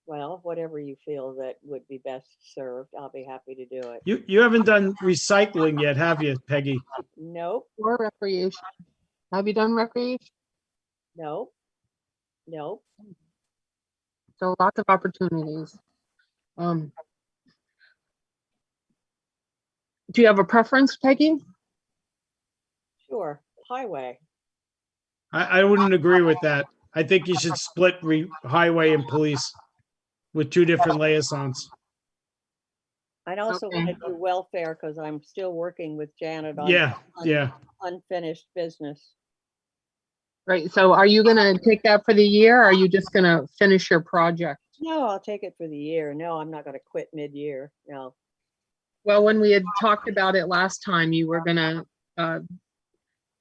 S3: well, whatever you feel that would be best served, I'll be happy to do it.
S2: you haven't done recycling yet, have you, Peggy?
S3: Nope,
S4: Or recreation. Have you done recreation?
S3: nope, nope.
S4: So lots of opportunities. Do you have a preference, Peggy?
S3: Sure, highway.
S2: I wouldn't agree with that. I think you should split highway and police with two different liaisons.
S3: I'd also want to
S4: Okay.
S3: do welfare because I'm still working with Janet on
S2: Yeah, yeah.
S3: unfinished business.
S4: Right, so are you gonna take that for the year? Or are you just gonna finish your project?
S3: No, I'll take it for the year. No, I'm not going to quit mid-year. No.
S4: Well, when we had talked about it last time, you were gonna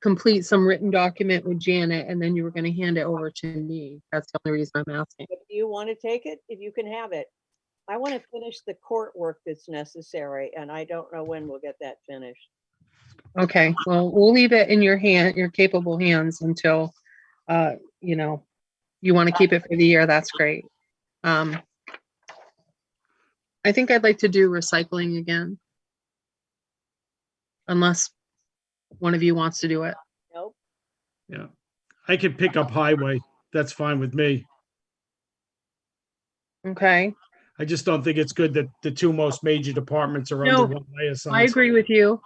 S4: complete some written document with Janet, and then you were gonna hand it over to me. That's the only reason I'm asking.
S3: If you want to take it, if you can have it. I want to finish the court work that's necessary, and I don't know when we'll get that finished.
S4: Okay, well, we'll leave it in your capable hands until, you know, you want to keep it for the year, that's great. I think I'd like to do recycling again. Unless one of you wants to do it.
S3: Nope.
S2: Yeah, I could pick up highway. That's fine with me.
S4: Okay,
S2: I just don't think it's good that the two most major departments are
S4: No,
S2: under one liaison.
S4: I agree with you.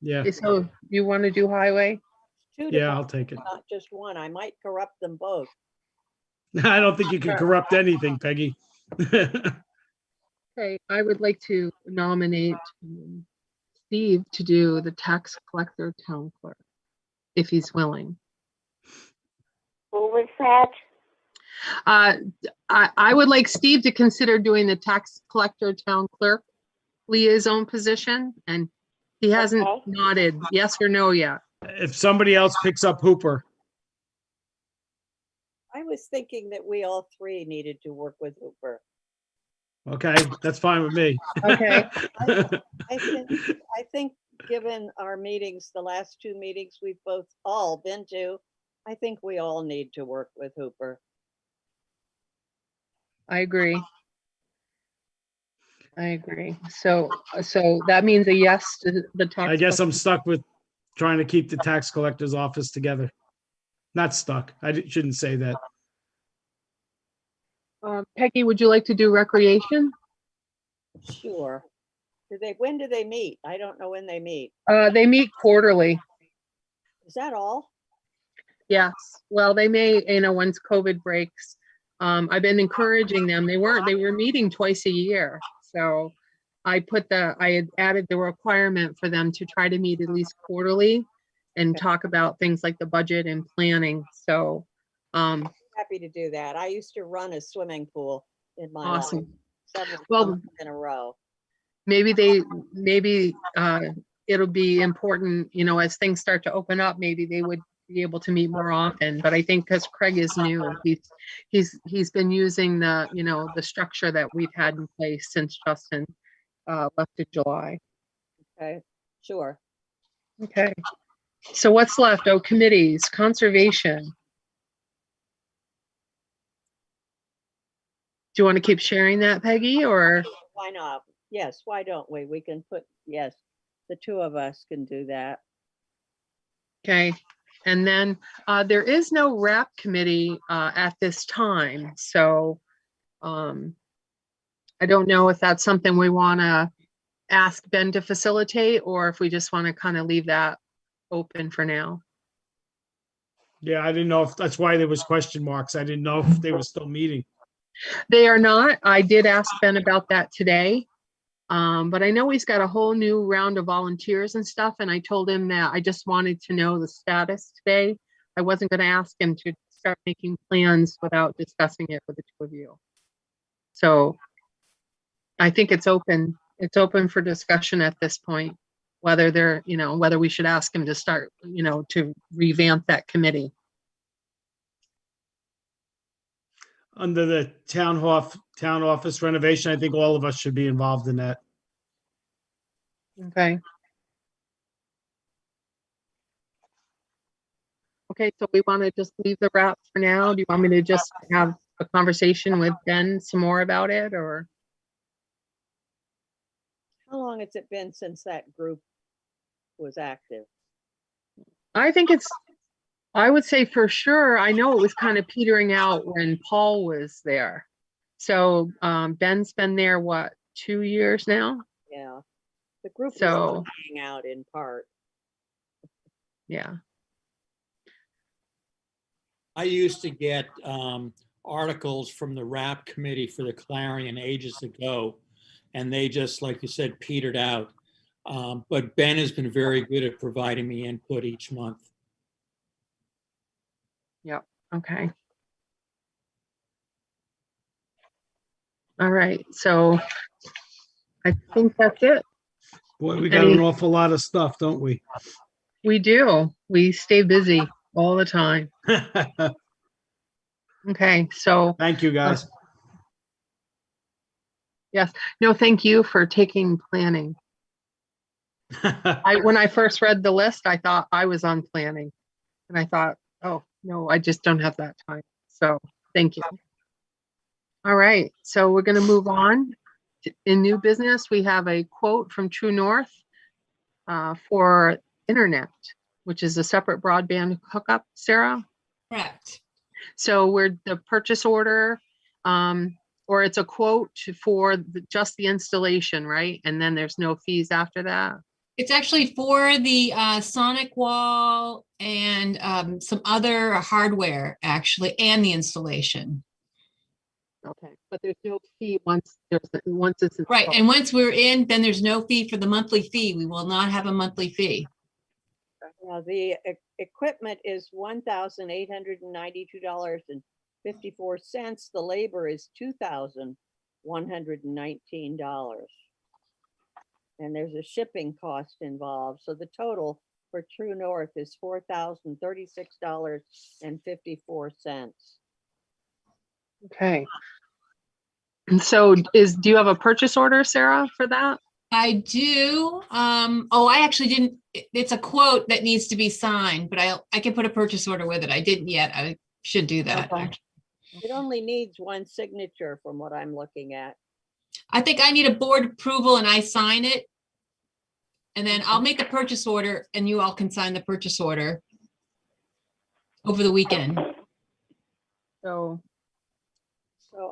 S2: Yeah,
S4: So you want to do highway?
S3: Two
S2: yeah, I'll
S3: departments,
S2: take it.
S3: not just one. I might corrupt them both.
S2: I don't think you can corrupt anything, Peggy.
S4: Okay, I would like to nominate Steve to do the tax collector town clerk, if he's willing.
S1: Who was that?
S4: I would like Steve to consider doing the tax collector town clerk liaison position, and he hasn't
S1: Okay.
S4: nodded yes or no yet.
S2: If somebody else picks up Hooper,
S3: I was thinking that we all three needed to work with Hooper.
S2: okay, that's fine with me.
S4: Okay.
S3: I think given our meetings, the last two meetings we've both all been to, I think we all need to work with Hooper.
S4: I agree. I agree. So that means a yes to the tax.
S2: I guess I'm stuck with trying to keep the tax collector's office together. Not stuck. Shouldn't say that.
S4: Peggy, would you like to do recreation?
S3: Sure. When do they meet? I don't know when they meet.
S4: They meet quarterly.
S3: Is that all?
S4: Yes, well, they may, once COVID breaks, I've been encouraging them. They were meeting twice a year. So I had added the requirement for them to try to meet at least quarterly and talk about things like the budget and planning. So,
S3: Happy to do that. I used to run a swimming pool in my life
S4: awesome.
S3: several
S4: Well,
S3: summers in a row.
S4: maybe it'll be important, as things start to open up, maybe they would be able to meet more often. But I think because Craig is new, he's been using the structure that we've had in place since Justin left in July.
S3: Okay, sure.
S4: Okay. So what's left? Oh, committees, conservation. Do you want to keep sharing that, Peggy, or?
S3: Why not? Yes, why don't we? We can put, yes, the two of us can do that.
S4: Okay, and then there is no RAP committee at this time, so I don't know if that's something we want to ask Ben to facilitate, or if we just want to kind of leave that open for now.
S2: Yeah, I didn't know if, that's why there was question marks. I didn't know if they were still meeting.
S4: They are not. I did ask Ben about that today. But I know he's got a whole new round of volunteers and stuff, and I told him that I just wanted to know the status today. I wasn't going to ask him to start making plans without discussing it with the two of you. So I think it's open. It's open for discussion at this point, whether whether we should ask him to start, to revamp that committee.
S2: Under the town office renovation, I think all of us should be involved in that.
S4: Okay. Okay, so we want to just leave the wrap for now. Do you want me to just have a conversation with Ben some more about it, or?
S3: How long has it been since that group was active?
S4: I would say for sure, I know it was kind of petering out when Paul was there. So Ben's been there, what, 2 years now?
S3: Yeah, the group was
S4: So,
S3: dying out in part.
S4: yeah.
S6: I used to get articles from the RAP committee for the Clarion ages ago, and they just, like you said, petered out. But Ben has been very good at providing me input each month.
S4: Yep. Okay. All right. So I think that's it.
S2: Boy, we got an awful lot of stuff, don't we?
S4: We do. We stay busy all the time. Okay. So
S2: Thank you, guys.
S4: yes. No, thank you for taking planning. When I first read the list, I thought I was on planning, and I thought, oh no, I just don't have that time. So thank you. All right, so we're going to move on. In new business, we have a quote from True North for internet, which is a separate broadband hookup, Sarah.
S5: Correct.
S4: So we're the purchase order, or it's a quote for just the installation, right? And then there's no fees after that.
S5: It's actually for the sonic wall and some other hardware, actually, and the installation.
S4: Okay, but there's no fee once it's installed.
S5: Right, and once we're in, then there's no fee for the monthly fee. We will not have a monthly fee.
S3: Now, the equipment is $1,892.54. The labor is $2,119. And there's a shipping cost involved. So the total for True North is $4,036.54.
S4: Okay. And so do you have a purchase order, Sarah, for that?
S5: I do. Oh, I actually didn't. It's a quote that needs to be signed, but I can put a purchase order with it. I didn't yet. I should do that.
S4: Okay.
S3: It only needs one signature from what I'm looking at.
S5: I think I need a board approval and I sign it. And then I'll make the purchase order and you all can sign the purchase order over the weekend.
S3: So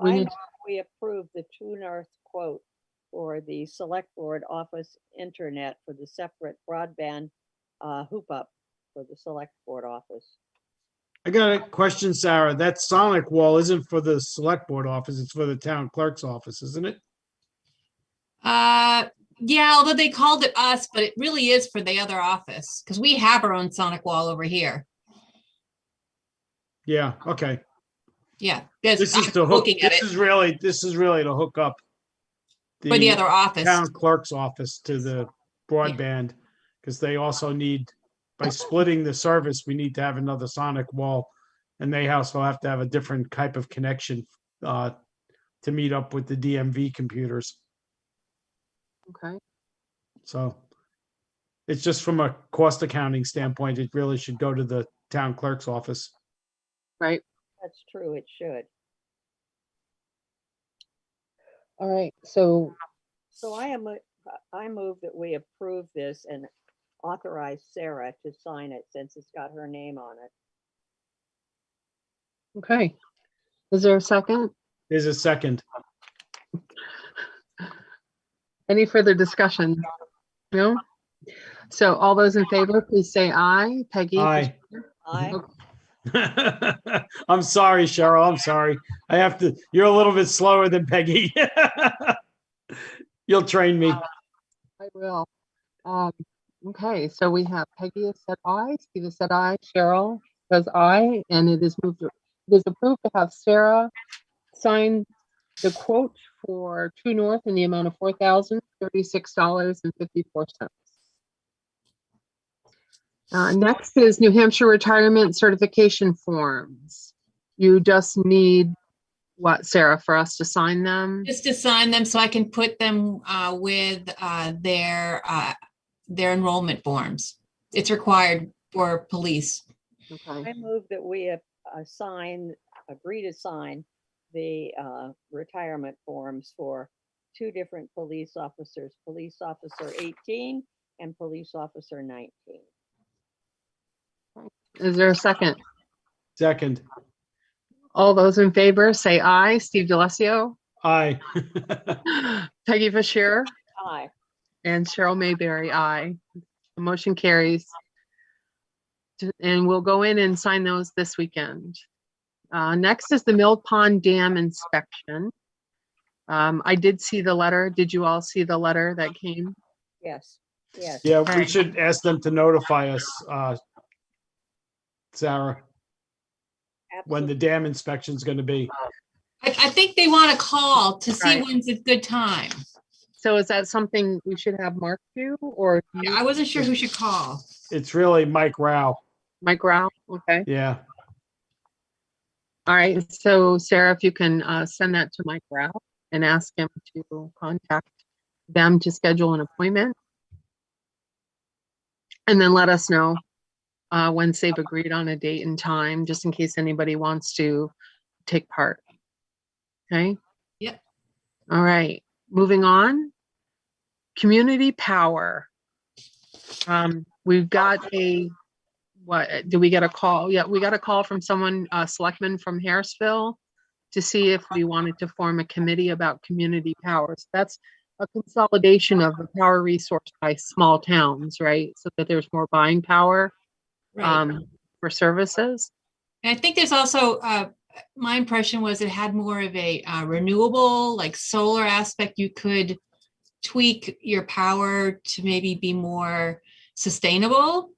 S4: We
S3: I
S4: need-
S3: move we approve the True North quote for the select board office internet for the separate broadband hoop up for the select board office.
S2: I got a question, Sarah. That sonic wall isn't for the select board office, it's for the town clerk's office, isn't it?
S5: Yeah, although they called it us, but it really is for the other office, because we have our own sonic wall over here.
S2: Yeah, okay.
S5: Yeah, there's,
S2: This is
S5: I'm
S2: to hook,
S5: looking at
S2: this
S5: it
S2: is really to hook up
S5: for the other office.
S2: town clerk's office to the broadband, because they also need, by splitting the service, we need to have another sonic wall. And they also have to have a different type of connection to meet up with the DMV computers.
S4: Okay.
S2: So it's just from a cost accounting standpoint, it really should go to the town clerk's office.
S4: Right.
S3: That's true, it should.
S4: All right. So
S3: So I move that we approve this and authorize Sarah to sign it since it's got her name on it.
S4: okay. Is there a second?
S2: There's a second.
S4: Any further discussion? No? So all those in favor, please say aye. Peggy?
S2: Aye.
S3: I,
S2: I'm sorry, Cheryl. I'm sorry. I have to, you're a little bit slower than Peggy. You'll train me.
S4: I will. Okay, so we have Peggy has said aye, Steve has said aye, Cheryl says aye, and it is moved, it is approved to have Sarah sign the quote for True North in the amount of $4,036.54. Next is New Hampshire retirement certification forms. You just need what, Sarah, for us to sign them?
S5: Just to sign them so I can put them with their enrollment forms. It's required for police.
S4: Okay,
S3: I move that we agree to sign the retirement forms for two different police officers, Police Officer 18 and Police Officer 19.
S4: is there a second?
S2: Second.
S4: All those in favor, say aye. Steve DeLassio,
S2: Aye.
S4: Peggy Bashir,
S3: Aye.
S4: and Cheryl Mayberry, aye. The motion carries. And we'll go in and sign those this weekend. Next is the Mill Pond Dam inspection. I did see the letter. Did you all see the letter that came?
S3: Yes, yes.
S2: Yeah, we
S4: Okay.
S2: should ask them to notify us, Sarah, when the
S3: Absolutely.
S2: dam inspection's gonna be.
S5: I think they want to call to see
S4: Right.
S5: when's a good time.
S4: So is that something we should have Mark do, or
S5: I wasn't sure who should call.
S2: It's really Mike Rao.
S4: Mike Rao? Okay.
S2: Yeah.
S4: All right. So Sarah, if you can send that to Mike Rao and ask him to contact them to schedule an appointment. And then let us know once they've agreed on a date and time, just in case anybody wants to take part. Okay?
S5: Yep.
S4: All right. Moving on. Community power. We've got did we get a call? Yeah, we got a call from someone, selectman from Harrisville, to see if we wanted to form a committee about community powers. That's a consolidation of the power resource by small towns, right? So that there's more buying power
S5: Right.
S4: for services.
S5: And I think there's also, my impression was it had more of a renewable, like solar aspect. You could tweak your power to maybe be more sustainable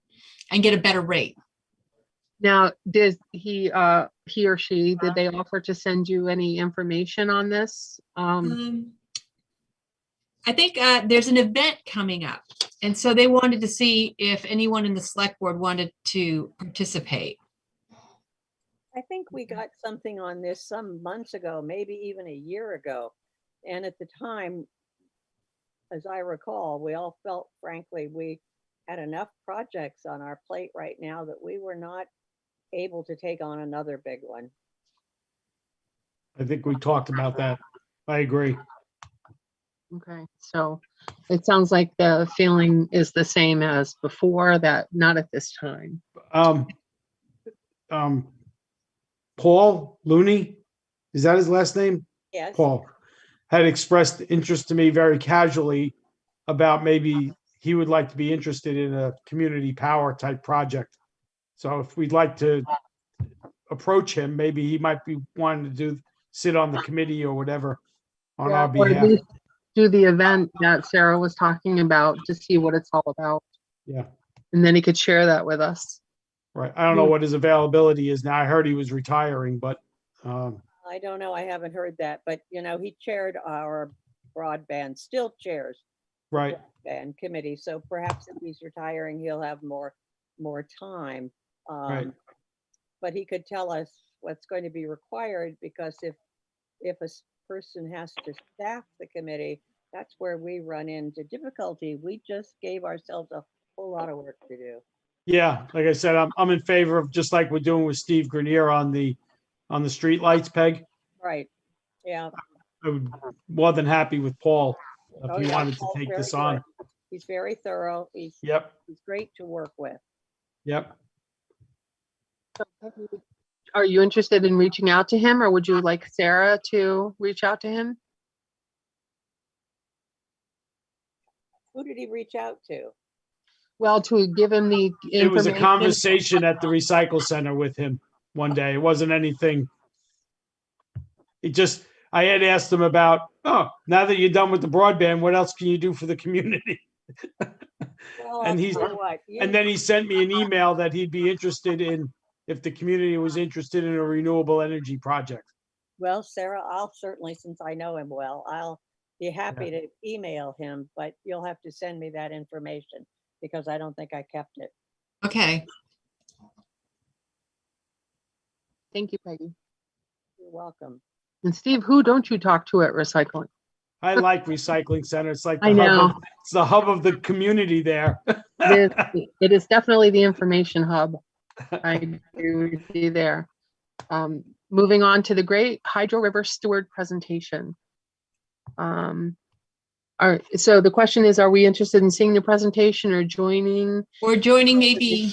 S5: and get a better rate.
S4: Now, did he or she, did they offer to send you any information on this?
S5: I think there's an event coming up. And so they wanted to see if anyone in the select board wanted to participate.
S3: I think we got something on this some months ago, maybe even a year ago. And at the time, as I recall, we all felt, frankly, we had enough projects on our plate right now that we were not able to take on another big one.
S2: I think we talked about that. I agree.
S4: Okay, so it sounds like the feeling is the same as before, that not at this time.
S2: Paul Looney, is that his last name?
S3: Yes.
S2: Paul had expressed interest to me very casually about maybe he would like to be interested in a community power type project. So if we'd like to approach him. Maybe he might be wanting to sit on the committee or whatever on
S4: Yeah,
S2: our
S4: or at
S2: behalf.
S4: least do the event that Sarah was talking about to see what it's all about.
S2: Yeah,
S4: And then he could share that with us.
S2: right. I don't know what his availability is now. I heard he was retiring, but
S3: I don't know, I haven't heard that, but you know, he chaired our broadband, still chairs
S2: right.
S3: and committee, so perhaps if he's retiring, he'll have more time.
S2: Right.
S3: But he could tell us what's going to be required, because if a person has to staff the committee, that's where we run into difficulty. We just gave ourselves a whole lot of work to do.
S2: Yeah, like I said, I'm in favor of, just like we're doing with Steve Grenier on the street lights, Peg.
S3: Right, yeah.
S2: I would more than happy with Paul
S3: Oh,
S2: if he
S3: yeah,
S2: wanted to
S3: Paul's
S2: take
S3: very
S2: this on.
S3: good. He's very thorough. He's
S2: Yep,
S3: great to work with.
S2: yep.
S4: Are you interested in reaching out to him, or would you like Sarah to reach out to him?
S3: Who did he reach out to?
S4: Well, to give him the
S2: It was a
S4: information.
S2: conversation at the recycle center with him one day. It wasn't anything. I had asked him about, oh, now that you're done with the broadband, what else can you do for the community?
S3: Well,
S2: And
S3: I'll tell you what,
S2: And then he sent me an email that he'd be interested in, if the community was interested in a renewable energy project.
S3: well, Sarah, I'll certainly, since I know him well, I'll be happy to email him, but you'll have to send me that information because I don't think I kept it.
S5: Okay.
S4: Thank you, Peggy.
S3: You're welcome.
S4: And Steve, who don't you talk to at recycling?
S2: I like recycling center. It's like
S4: I know.
S2: it's the hub of the community there.
S4: It is definitely the information hub. I agree with you there. Moving on to the Great Hydro River Steward presentation. So the question is, are we interested in seeing the presentation or joining?
S5: Or joining maybe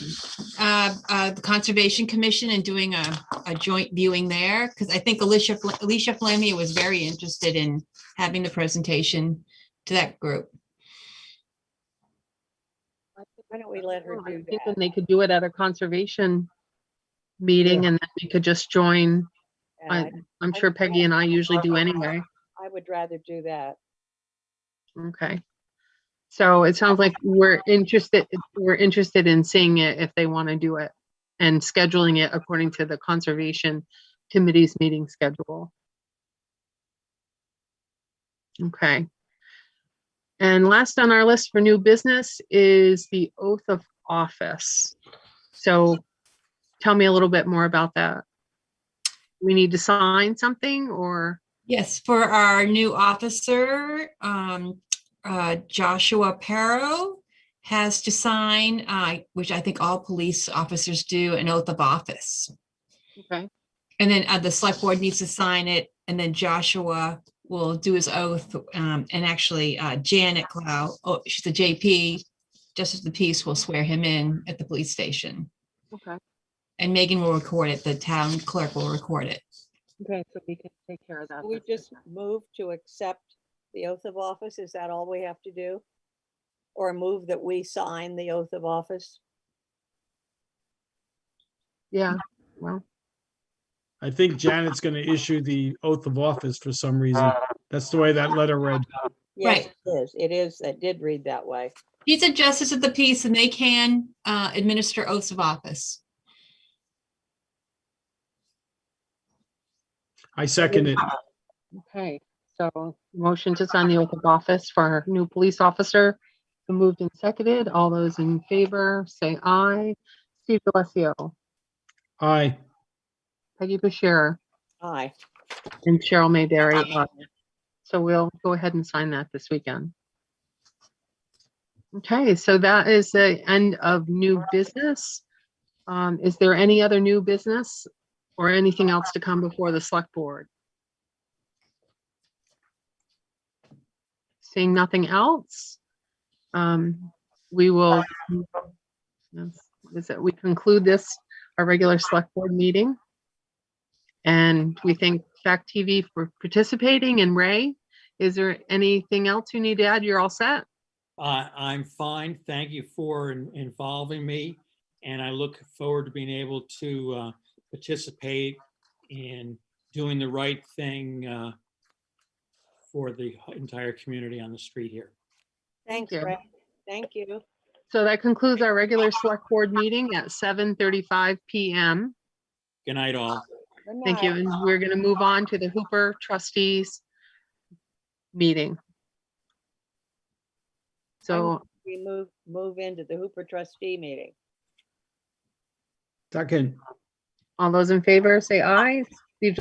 S5: the Conservation Commission and doing a joint viewing there, because I think Alicia Flammia was very interested in having the presentation to that group.
S3: Why don't we let her
S4: I
S3: do
S4: think
S3: that?
S4: then they could do it at a conservation meeting, and then we could just join.
S3: And
S4: I'm sure Peggy and I usually do anyway.
S3: I would rather do that.
S4: Okay. So it sounds like we're interested in seeing it if they want to do it and scheduling it according to the Conservation Committee's meeting schedule. Okay. And last on our list for new business is the oath of office. So tell me a little bit more about that. We need to sign something, or?
S5: Yes, for our new officer, Joshua Perro has to sign, which I think all police officers do, an oath of office.
S4: Okay.
S5: And then the select board needs to sign it, and then Joshua will do his oath. And actually, Janet Clow, she's the JP, Justice of the Peace, will swear him in at the police station.
S4: Okay.
S5: And Megan will record it. The town clerk will record it.
S4: Okay, so we can take care of that.
S3: We just move to accept the oath of office. Is that all we have to do? Or move that we sign the oath of office?
S4: Yeah, well,
S2: I think Janet's going to issue the oath of office for some reason. That's the way that letter read.
S3: Yes,
S5: Right.
S3: it is. It is. It did read that way.
S5: He's a justice of the peace, and they can administer oaths of office.
S2: I second it.
S4: okay. So motion to sign the oath of office for our new police officer. So moved and seconded. All those in favor, say aye. Steve Alessio,
S2: Aye.
S4: Peggy Bashir,
S3: Aye.
S4: and Cheryl Mayberry. Aye. So we'll go ahead and sign that this weekend. Okay, so that is the end of new business. Is there any other new business or anything else to come before the select board? Seeing nothing else, we will, we conclude our regular select board meeting. And we thank Fact TV for participating. And Ray, is there anything else you need to add? You're all set?
S6: I'm fine. Thank you for involving me. And I look forward to being able to participate in doing the right thing for the entire community on the street here.
S3: Thanks,
S4: you.
S3: Ray. Thank you.
S4: So that concludes our regular select board meeting at 7:35 PM.
S6: Good night, all.
S3: Good
S4: Thank you.
S3: night.
S4: And we're going to move on to the Hooper trustees meeting. So
S3: We move into the Hooper trustee meeting.
S2: Second,
S4: all those in favor, say aye. Steve